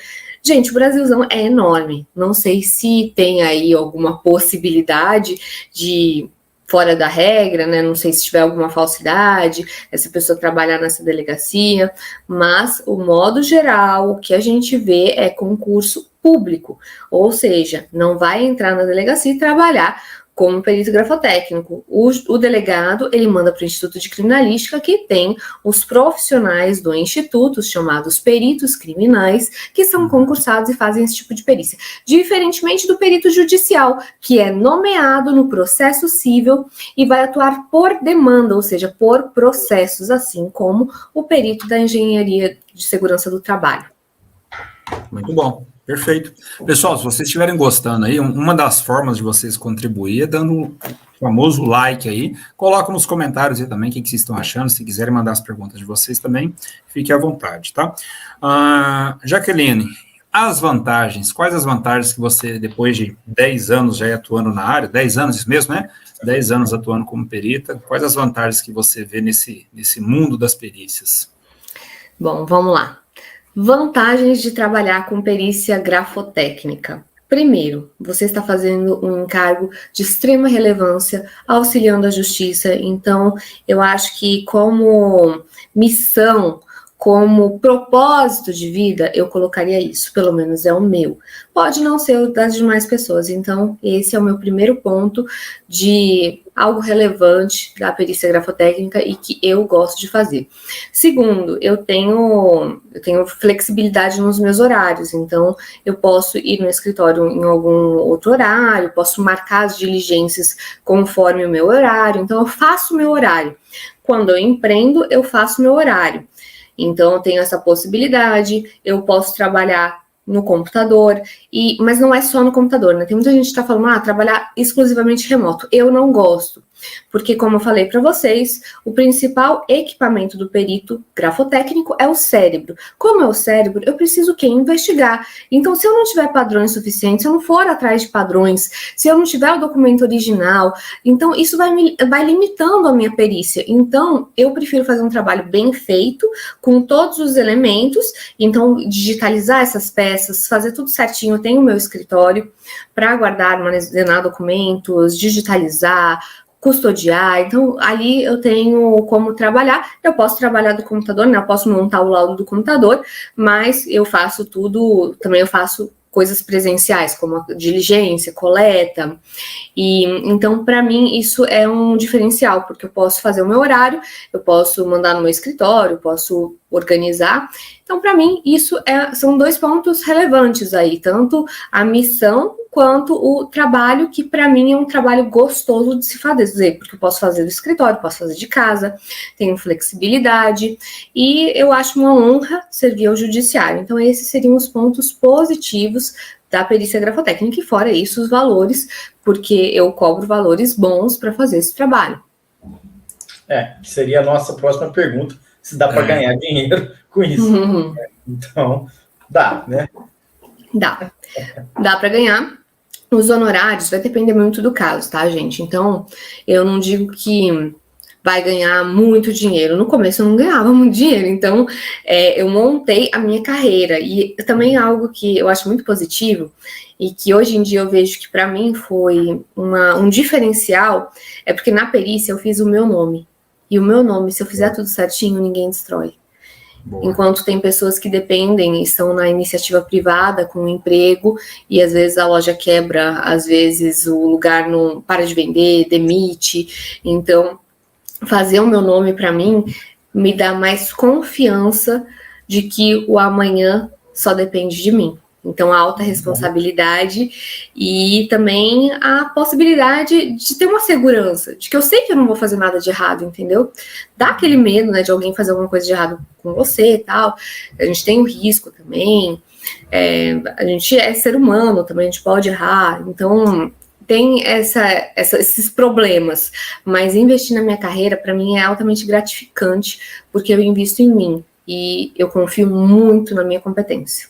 Gente, o Brasilzão é enorme. Não sei se tem aí alguma possibilidade de fora da regra, né? Não sei se tiver alguma falsidade, essa pessoa trabalhar nessa delegacia, mas o modo geral, o que a gente vê é concurso público, ou seja, não vai entrar na delegacia e trabalhar como perito grafotécnico. O delegado, ele manda para o Instituto de Criminalística, que tem os profissionais do Instituto, chamados peritos criminais, que são concursados e fazem esse tipo de perícia. Diferentemente do perito judicial, que é nomeado no processo civil e vai atuar por demanda, ou seja, por processos, assim como o perito da engenharia de segurança do trabalho. Muito bom, perfeito. Pessoal, se vocês estiverem gostando aí, uma das formas de vocês contribuir é dando o famoso like aí. Coloca nos comentários aí também o que vocês estão achando. Se quiserem mandar as perguntas de vocês também, fique à vontade, tá? Jaqueline, as vantagens, quais as vantagens que você, depois de 10 anos já atuando na área, 10 anos isso mesmo, né? 10 anos atuando como perita, quais as vantagens que você vê nesse mundo das perícias? Bom, vamos lá. Vantagens de trabalhar com perícia grafotécnica. Primeiro, você está fazendo um encargo de extrema relevância, auxiliando a justiça. Então, eu acho que como missão, como propósito de vida, eu colocaria isso, pelo menos é o meu. Pode não ser o das demais pessoas, então esse é o meu primeiro ponto de algo relevante da perícia grafotécnica e que eu gosto de fazer. Segundo, eu tenho flexibilidade nos meus horários, então eu posso ir no escritório em algum outro horário, posso marcar as diligências conforme o meu horário, então eu faço o meu horário. Quando eu empreendo, eu faço o meu horário. Então, eu tenho essa possibilidade, eu posso trabalhar no computador, mas não é só no computador, né? Tem muita gente que está falando, trabalhar exclusivamente remoto. Eu não gosto, porque, como eu falei para vocês, o principal equipamento do perito grafotécnico é o cérebro. Como é o cérebro, eu preciso investigar. Então, se eu não tiver padrões suficientes, se eu não for atrás de padrões, se eu não tiver o documento original, então isso vai limitando a minha perícia. Então, eu prefiro fazer um trabalho bem feito, com todos os elementos, então, digitalizar essas peças, fazer tudo certinho. Eu tenho o meu escritório para guardar, armazenar documentos, digitalizar, custodiar, então ali eu tenho como trabalhar, eu posso trabalhar do computador, né, eu posso montar o laudo do computador, mas eu faço tudo, também eu faço coisas presenciais, como a diligência, coleta, e então para mim isso é um diferencial, porque eu posso fazer o meu horário, eu posso mandar no meu escritório, eu posso organizar, então para mim isso são dois pontos relevantes aí, tanto a missão quanto o trabalho, que para mim é um trabalho gostoso de se fazer, porque eu posso fazer do escritório, posso fazer de casa, tenho flexibilidade, e eu acho uma honra servir ao judiciário. Então, esses seriam os pontos positivos da perícia grafotécnica, e fora isso, os valores, porque eu cobro valores bons para fazer esse trabalho. Seria a nossa próxima pergunta, se dá para ganhar dinheiro com isso. Então, dá, né? Dá para ganhar. Os honorários vai depender muito do caso, tá, gente? Então, eu não digo que vai ganhar muito dinheiro. No começo eu não ganhava muito dinheiro, então eu montei a minha carreira. E também algo que eu acho muito positivo e que hoje em dia eu vejo que para mim foi um diferencial, é porque na perícia eu fiz o meu nome. E o meu nome, se eu fizer tudo certinho, ninguém destrói. Boa. Enquanto tem pessoas que dependem e estão na iniciativa privada com um emprego e às vezes a loja quebra, às vezes o lugar não para de vender, demite. Então, fazer o meu nome para mim me dá mais confiança de que o amanhã só depende de mim. Então, a alta responsabilidade e também a possibilidade de ter uma segurança, de que eu sei que eu não vou fazer nada de errado, entendeu? Dá aquele medo, né, de alguém fazer alguma coisa de errado com você e tal. A gente tem o risco também, a gente é ser humano também, a gente pode errar. Então, tem esses problemas, mas investir na minha carreira, para mim, é altamente gratificante, porque eu invisto em mim e eu confio muito na minha competência.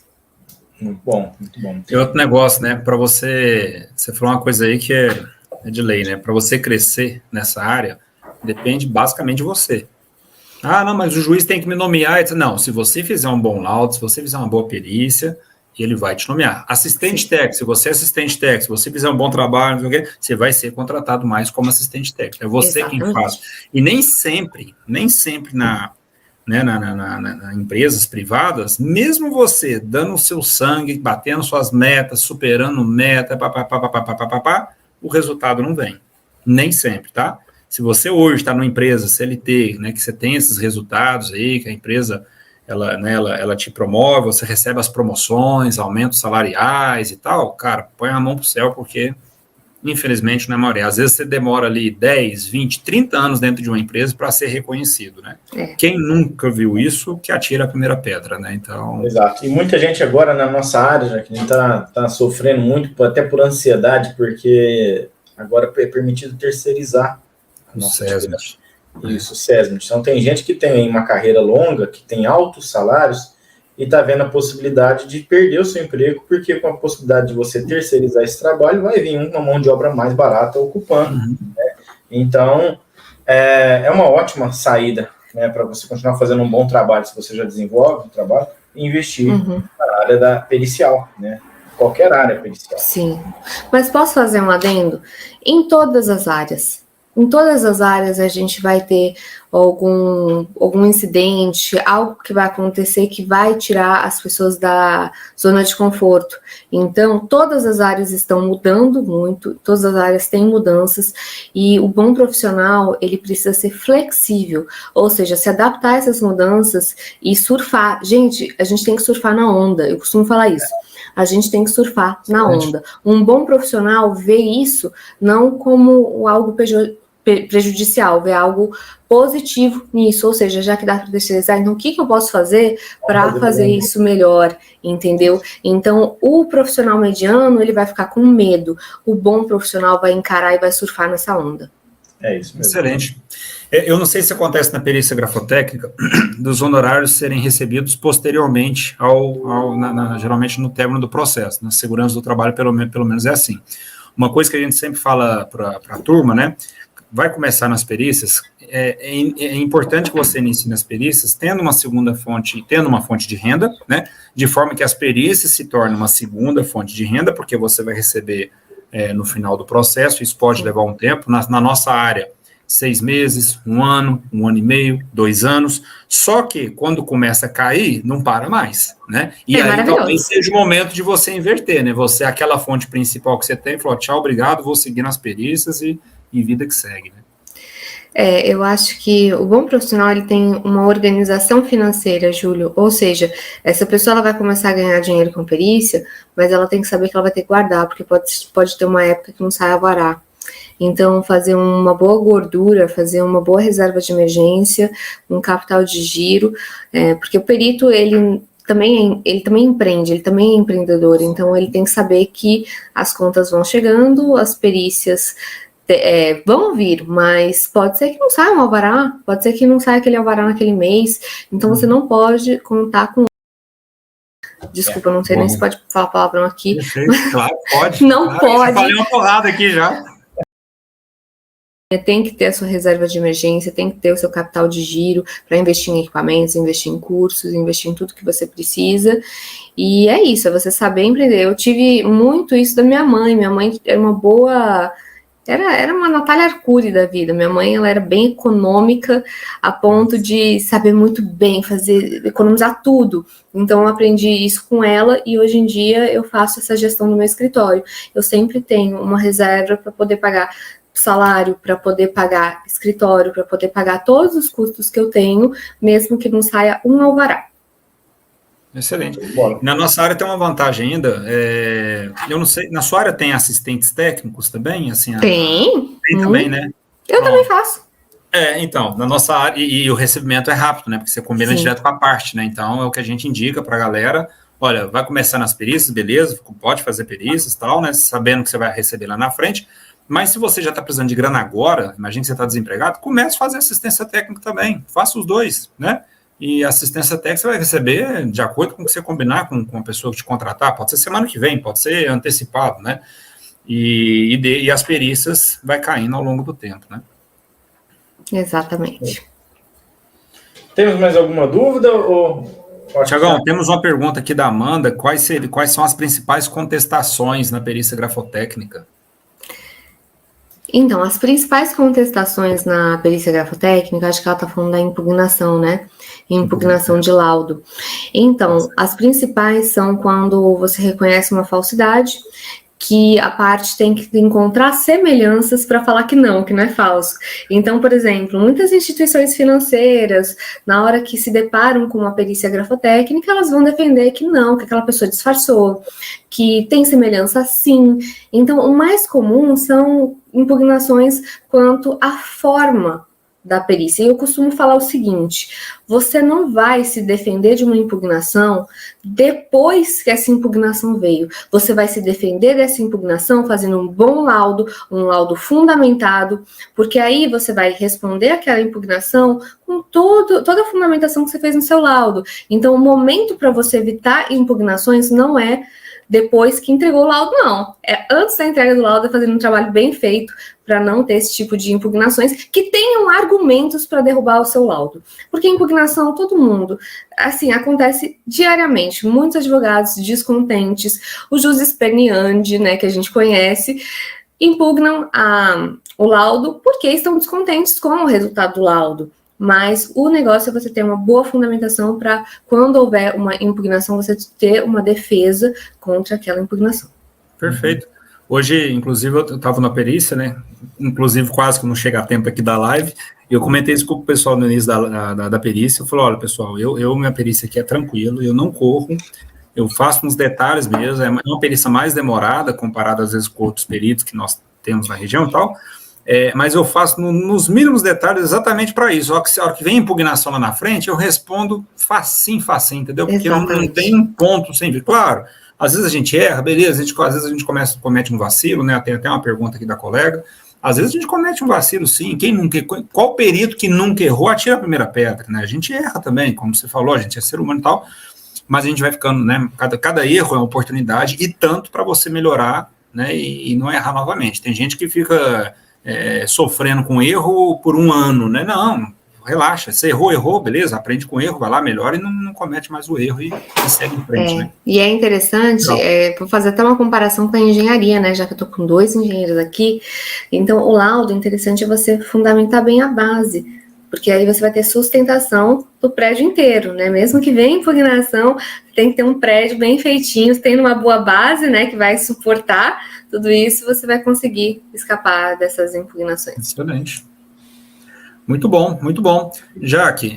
Muito bom, muito bom. Tem outro negócio, né? Para você falou uma coisa aí que é de lei, né? Para você crescer nessa área, depende basicamente de você. Não, mas o juiz tem que me nomear. Não, se você fizer um bom laudo, se você fizer uma boa perícia, ele vai te nomear. Assistente técnico, se você é assistente técnico, se você fizer um bom trabalho, não sei o quê, você vai ser contratado mais como assistente técnico. É você Exatamente. Quem faz. E nem sempre nas empresas privadas, mesmo você dando o seu sangue, batendo suas metas, superando meta, o resultado não vem. Nem sempre, tá? Se você hoje está numa empresa CLT, né, que você tem esses resultados aí, que a empresa ela te promove, você recebe as promoções, aumentos salariais e tal, cara, põe a mão pro céu, porque infelizmente não é a maioria. Às vezes você demora ali 10, 20, 30 anos dentro de uma empresa para ser reconhecido, né? Quem nunca viu isso, que atira a primeira pedra, né? Então... Exato. E muita gente agora na nossa área, já que a gente tá sofrendo muito, até por ansiedade, porque agora é permitido terceirizar a nossa atividade. Isso, SESMIT. Então tem gente que tem uma carreira longa, que tem altos salários, e está vendo a possibilidade de perder o seu emprego, porque com a possibilidade de você terceirizar esse trabalho, vai vir uma mão de obra mais barata ocupando. Né? Então, é uma ótima saída, né, para você continuar fazendo um bom trabalho, se você já desenvolve o trabalho, e investir na área da pericial, né? Qualquer área pericial. Sim, mas posso fazer um adendo? Em todas as áreas. Em todas as áreas a gente vai ter algum incidente, algo que vai acontecer que vai tirar as pessoas da zona de conforto. Então, todas as áreas estão mudando muito, todas as áreas têm mudanças, e o bom profissional, ele precisa ser flexível, ou seja, se adaptar a essas mudanças e surfar. Gente, a gente tem que surfar na onda, eu costumo falar isso. A gente tem que surfar na onda. Um bom profissional vê isso não como algo prejudicial, ver algo positivo nisso, ou seja, já que dá para terceirizar, então o que eu posso fazer para fazer isso melhor, entendeu? Então, o profissional mediano, ele vai ficar com medo, o bom profissional vai encarar e vai surfar nessa onda. É isso mesmo. Excelente. Eu não sei se acontece na perícia grafotécnica dos honorários serem recebidos posteriormente geralmente no término do processo, na segurança do trabalho, pelo menos é assim. Uma coisa que a gente sempre fala para a turma, né? Vai começar nas perícias, é importante que você inicie nas perícias tendo uma segunda fonte, tendo uma fonte de renda, né, de forma que as perícias se tornem uma segunda fonte de renda, porque você vai receber no final do processo, isso pode levar um tempo, na nossa área, 6 meses, 1 ano, 1 ano e meio, 2 anos, só que quando começa a cair, não para mais, né, e aí talvez seja o momento de você inverter, né, você, aquela fonte principal que você tem, falou, tchau, obrigado, vou seguir nas perícias e vida que segue, né? Eu acho que o bom profissional, ele tem uma organização financeira, Júlio, ou seja, essa pessoa ela vai começar a ganhar dinheiro com perícia, mas ela tem que saber que ela vai ter que guardar, porque pode ter uma época que não sai alvará. Então, fazer uma boa gordura, fazer uma boa reserva de emergência, um capital de giro, porque o perito, ele também empreende, ele também é empreendedor, então ele tem que saber que as contas vão chegando, as perícias vão vir, mas pode ser que não saia um alvará, pode ser que não saia aquele alvará naquele mês, então você não pode contar com... Desculpa, não sei nem se pode falar palavrão aqui. Claro, pode. Não pode. Eu falei uma porrada aqui já. Tem que ter a sua reserva de emergência, tem que ter o seu capital de giro para investir em equipamentos, investir em cursos, investir em tudo que você precisa. E é isso, é você saber empreender. Eu tive muito isso da minha mãe. Minha mãe era uma boa... Era uma Natália Arcuri da vida. Minha mãe, ela era bem econômica, a ponto de saber muito bem economizar tudo. Então, eu aprendi isso com ela e hoje em dia eu faço essa gestão no meu escritório. Eu sempre tenho uma reserva para poder pagar salário, para poder pagar escritório, para poder pagar todos os custos que eu tenho, mesmo que não saia um alvará. Excelente. Na nossa área tem uma vantagem ainda, eu não sei, na sua área tem assistentes técnicos também? Assim, tem também, né? Eu também faço. Então, na nossa área, e o recebimento é rápido, né? Porque você combina direto com a parte, né? Então, é o que a gente indica para a galera, olha, vai começar nas perícias, beleza, pode fazer perícias e tal, né? Sabendo que você vai receber lá na frente, mas se você já está precisando de grana agora, imagina que você está desempregado, comece a fazer assistência técnica também, faça os dois, né? E assistência técnica você vai receber de acordo com o que você combinar com a pessoa que te contratar, pode ser semana que vem, pode ser antecipado, né? E as perícias vai caindo ao longo do tempo, né? Exatamente. Temos mais alguma dúvida? Tiagão, temos uma pergunta aqui da Amanda, quais são as principais contestações na perícia grafotécnica? Então, as principais contestações na perícia grafotécnica, acho que ela está falando da impugnação, né? Impugnação de laudo. Então, as principais são quando você reconhece uma falsidade, que a parte tem que encontrar semelhanças para falar que não é falso. Então, por exemplo, muitas instituições financeiras, na hora que se deparam com uma perícia grafotécnica, elas vão defender que não, que aquela pessoa disfarçou, que tem semelhança sim. Então, o mais comum são impugnações quanto à forma da perícia. E eu costumo falar o seguinte: você não vai se defender de uma impugnação depois que essa impugnação veio. Você vai se defender dessa impugnação fazendo um bom laudo, um laudo fundamentado, porque aí você vai responder aquela impugnação com toda a fundamentação que você fez no seu laudo. Então, o momento para você evitar impugnações não é depois que entregou o laudo, não. É antes da entrega do laudo, fazendo um trabalho bem feito para não ter esse tipo de impugnações que tenham argumentos para derrubar o seu laudo. Porque impugnação, todo mundo, assim, acontece diariamente. Muitos advogados descontentes, o jus esperneandi, né, que a gente conhece, impugnam o laudo porque estão descontentes com o resultado do laudo. Mas o negócio é você ter uma boa fundamentação para, quando houver uma impugnação, você ter uma defesa contra aquela impugnação. Perfeito. Hoje, inclusive, eu estava na perícia, né? Inclusive, quase que não chega a tempo aqui da live, e eu comentei isso com o pessoal no início da perícia. Eu falei: olha, pessoal, minha perícia aqui é tranquilo, eu não corro, eu faço uns detalhes mesmo, é uma perícia mais demorada, comparada às vezes com outros peritos que nós temos na região e tal. Mas eu faço nos mínimos detalhes exatamente para isso. A hora que vem impugnação lá na frente, eu respondo facinho, entendeu? Porque não tem um ponto sem vir. Claro, às vezes a gente erra, beleza, às vezes a gente comete um vacilo, né? Tem até uma pergunta aqui da colega. Às vezes a gente comete um vacilo, sim. Qual perito que nunca errou, atira a primeira pedra, né? A gente erra também, como você falou, a gente é ser humano e tal, mas a gente vai ficando, né? Cada erro é uma oportunidade, e tanto para você melhorar, né? E não errar novamente. Tem gente que fica sofrendo com erro por um ano, né? Não, relaxa, você errou, beleza, aprende com o erro, vai lá, melhora e não comete mais o erro e segue em frente, né? E é interessante, vou fazer até uma comparação com a engenharia, né? Já que eu tô com 2 engenheiros aqui, então o laudo, interessante é você fundamentar bem a base, porque aí você vai ter sustentação do prédio inteiro, né? Mesmo que venha impugnação, tem que ter um prédio bem feitinho, tendo uma boa base, né, que vai suportar tudo isso, você vai conseguir escapar dessas impugnações. Excelente. Muito bom, muito bom. Jaque,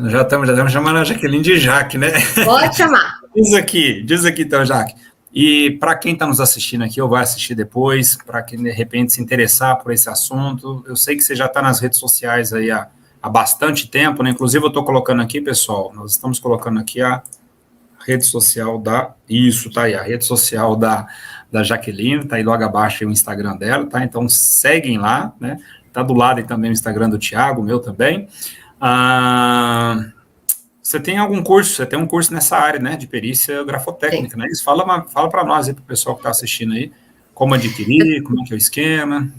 já estamos chamando a Jaqueline de Jaque, né? Pode chamar. Diz aqui então, Jaque. E para quem está nos assistindo aqui, ou vai assistir depois, para quem de repente se interessar por esse assunto, eu sei que você já está nas redes sociais aí há bastante tempo, né? Inclusive eu estou colocando aqui, pessoal, nós estamos colocando aqui a rede social tá aí, a rede social da Jaqueline, tá aí logo abaixo aí o Instagram dela, tá? Então seguem lá, né? Tá do lado aí também o Instagram do Thiago, o meu também. Você tem algum curso? Você tem um curso nessa área, né, de perícia grafotécnica, né? Isso fala para nós aí, para o pessoal que está assistindo aí, como adquirir, como é que é o esquema.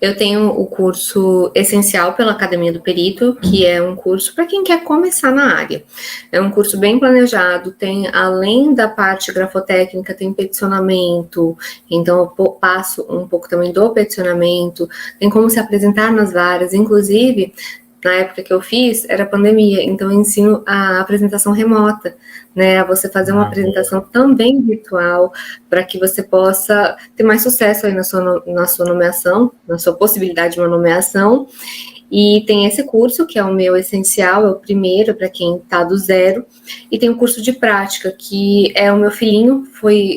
Eu tenho o curso essencial pela Academia do Perito, que é um curso para quem quer começar na área. É um curso bem planejado, tem, além da parte grafotécnica, tem peticionamento, então eu passo um pouco também do peticionamento, tem como se apresentar nas varas, inclusive, na época que eu fiz, era pandemia, então eu ensino a apresentação remota, né, a você fazer uma apresentação também virtual, para que você possa ter mais sucesso aí na sua nomeação, na sua possibilidade de uma nomeação. E tem esse curso, que é o meu essencial, é o primeiro para quem está do zero, e tem o curso de prática, que é o meu filhinho,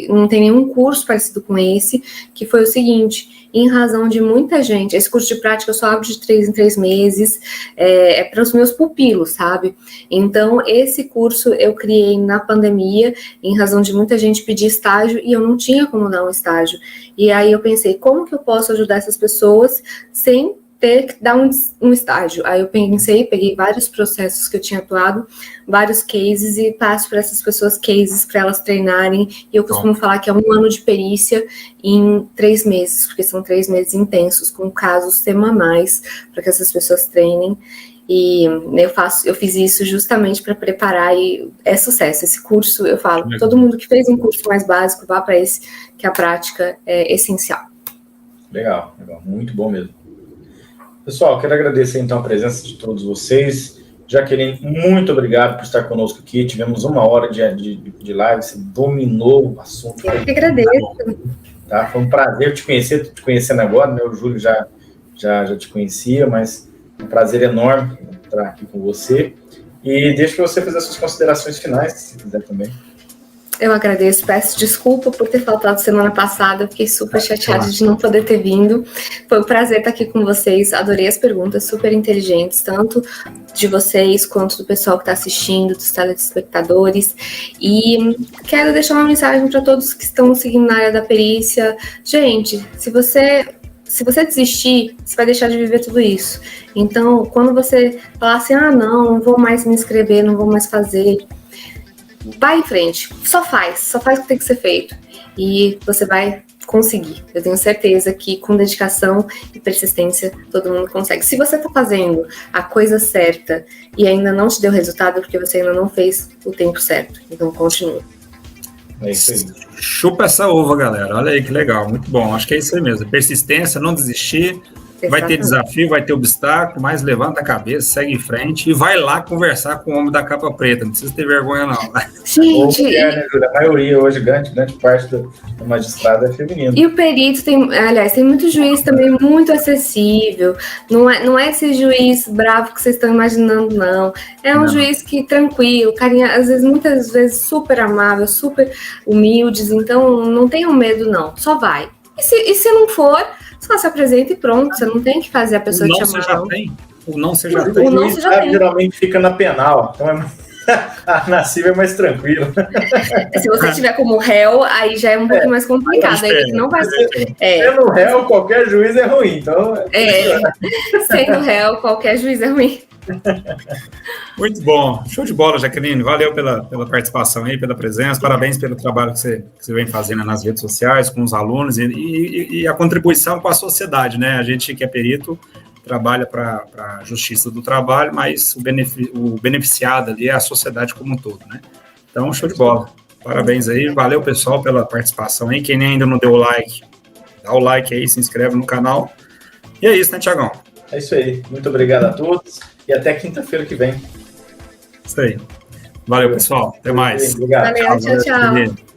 não tem nenhum curso parecido com esse, que foi o seguinte: em razão de muita gente, esse curso de prática eu só abro de 3 em 3 meses, é para os meus pupilos, sabe? Então, esse curso eu criei na pandemia, em razão de muita gente pedir estágio, e eu não tinha como dar um estágio. E aí eu pensei, como que eu posso ajudar essas pessoas sem ter que dar um estágio? Aí eu peguei vários processos que eu tinha atuado, vários cases, e passo para essas pessoas cases para elas treinarem, e eu costumo falar que é 1 ano de perícia em 3 meses, porque são 3 meses intensos, com casos semanais, para que essas pessoas treinem, e eu fiz isso justamente para preparar, e é sucesso. Esse curso, eu falo, todo mundo que fez um curso mais básico, vá para esse, que a prática é essencial. Legal, muito bom mesmo. Pessoal, quero agradecer então a presença de todos vocês. Jaqueline, muito obrigado por estar conosco aqui. Tivemos 1 hora de live, você dominou o assunto. Eu que agradeço. Tá? Foi um prazer te conhecer, tô te conhecendo agora, né? O Júlio já te conhecia, mas é um prazer enorme estar aqui com você. E deixo para você fazer as suas considerações finais, se quiser também. Eu agradeço, peço desculpa por ter faltado semana passada, eu fiquei super chateada de não poder ter vindo. Foi um prazer estar aqui com vocês, adorei as perguntas super inteligentes, tanto de vocês quanto do pessoal que está assistindo, dos telespectadores. E quero deixar uma mensagem para todos que estão seguindo na área da perícia. Gente, se você desistir, você vai deixar de viver tudo isso. Então, quando você falar assim, não vou mais me inscrever, não vou mais fazer, vai em frente, só faz o que tem que ser feito e você vai conseguir. Eu tenho certeza que com dedicação e persistência todo mundo consegue. Se você está fazendo a coisa certa e ainda não te deu resultado, é porque você ainda não fez o tempo certo. Então continue. É isso aí. Chupa essa uva, galera. Olha aí que legal, muito bom. Acho que é isso aí mesmo. Persistência, não desistir. Vai ter desafio, vai ter obstáculo, mas levanta a cabeça, segue em frente e vai lá conversar com o homem da capa preta. Não precisa ter vergonha, não. Gente, né, Júlia? A maioria hoje, grande parte do magistrado é feminino. E o perito tem muito juiz também muito acessível. Não é esse juiz bravo que vocês estão imaginando, não. É um juiz que tranquilo, carinha, muitas vezes super amável, super humildes. Então, não tenham medo, não. Só vai. E se não for, só se apresenta e pronto. Você não tem que fazer a pessoa te chamar. O não você já tem. O não você já tem. Geralmente fica na penal. Então na civil é mais tranquilo. Se você tiver como réu, aí já é um pouco mais complicado. Aí não vai ser. Sendo réu, qualquer juiz é ruim. Então... Sendo réu, qualquer juiz é ruim. Muito bom. Show de bola, Jaqueline. Valeu pela participação aí, pela presença. Parabéns pelo trabalho que você vem fazendo nas redes sociais, com os alunos e a contribuição com a sociedade, né? A gente que é perito trabalha para a justiça do trabalho, mas o beneficiado ali é a sociedade como um todo, né? Então, show de bola. Parabéns aí. Valeu, pessoal, pela participação aí. Quem ainda não deu o like, dá o like aí, se inscreve no canal. E é isso, né, Tiagão? É isso aí. Muito obrigado a todos. E até quinta-feira que vem. Isso aí. Valeu, pessoal. Até mais. Obrigado. Valeu, tchau.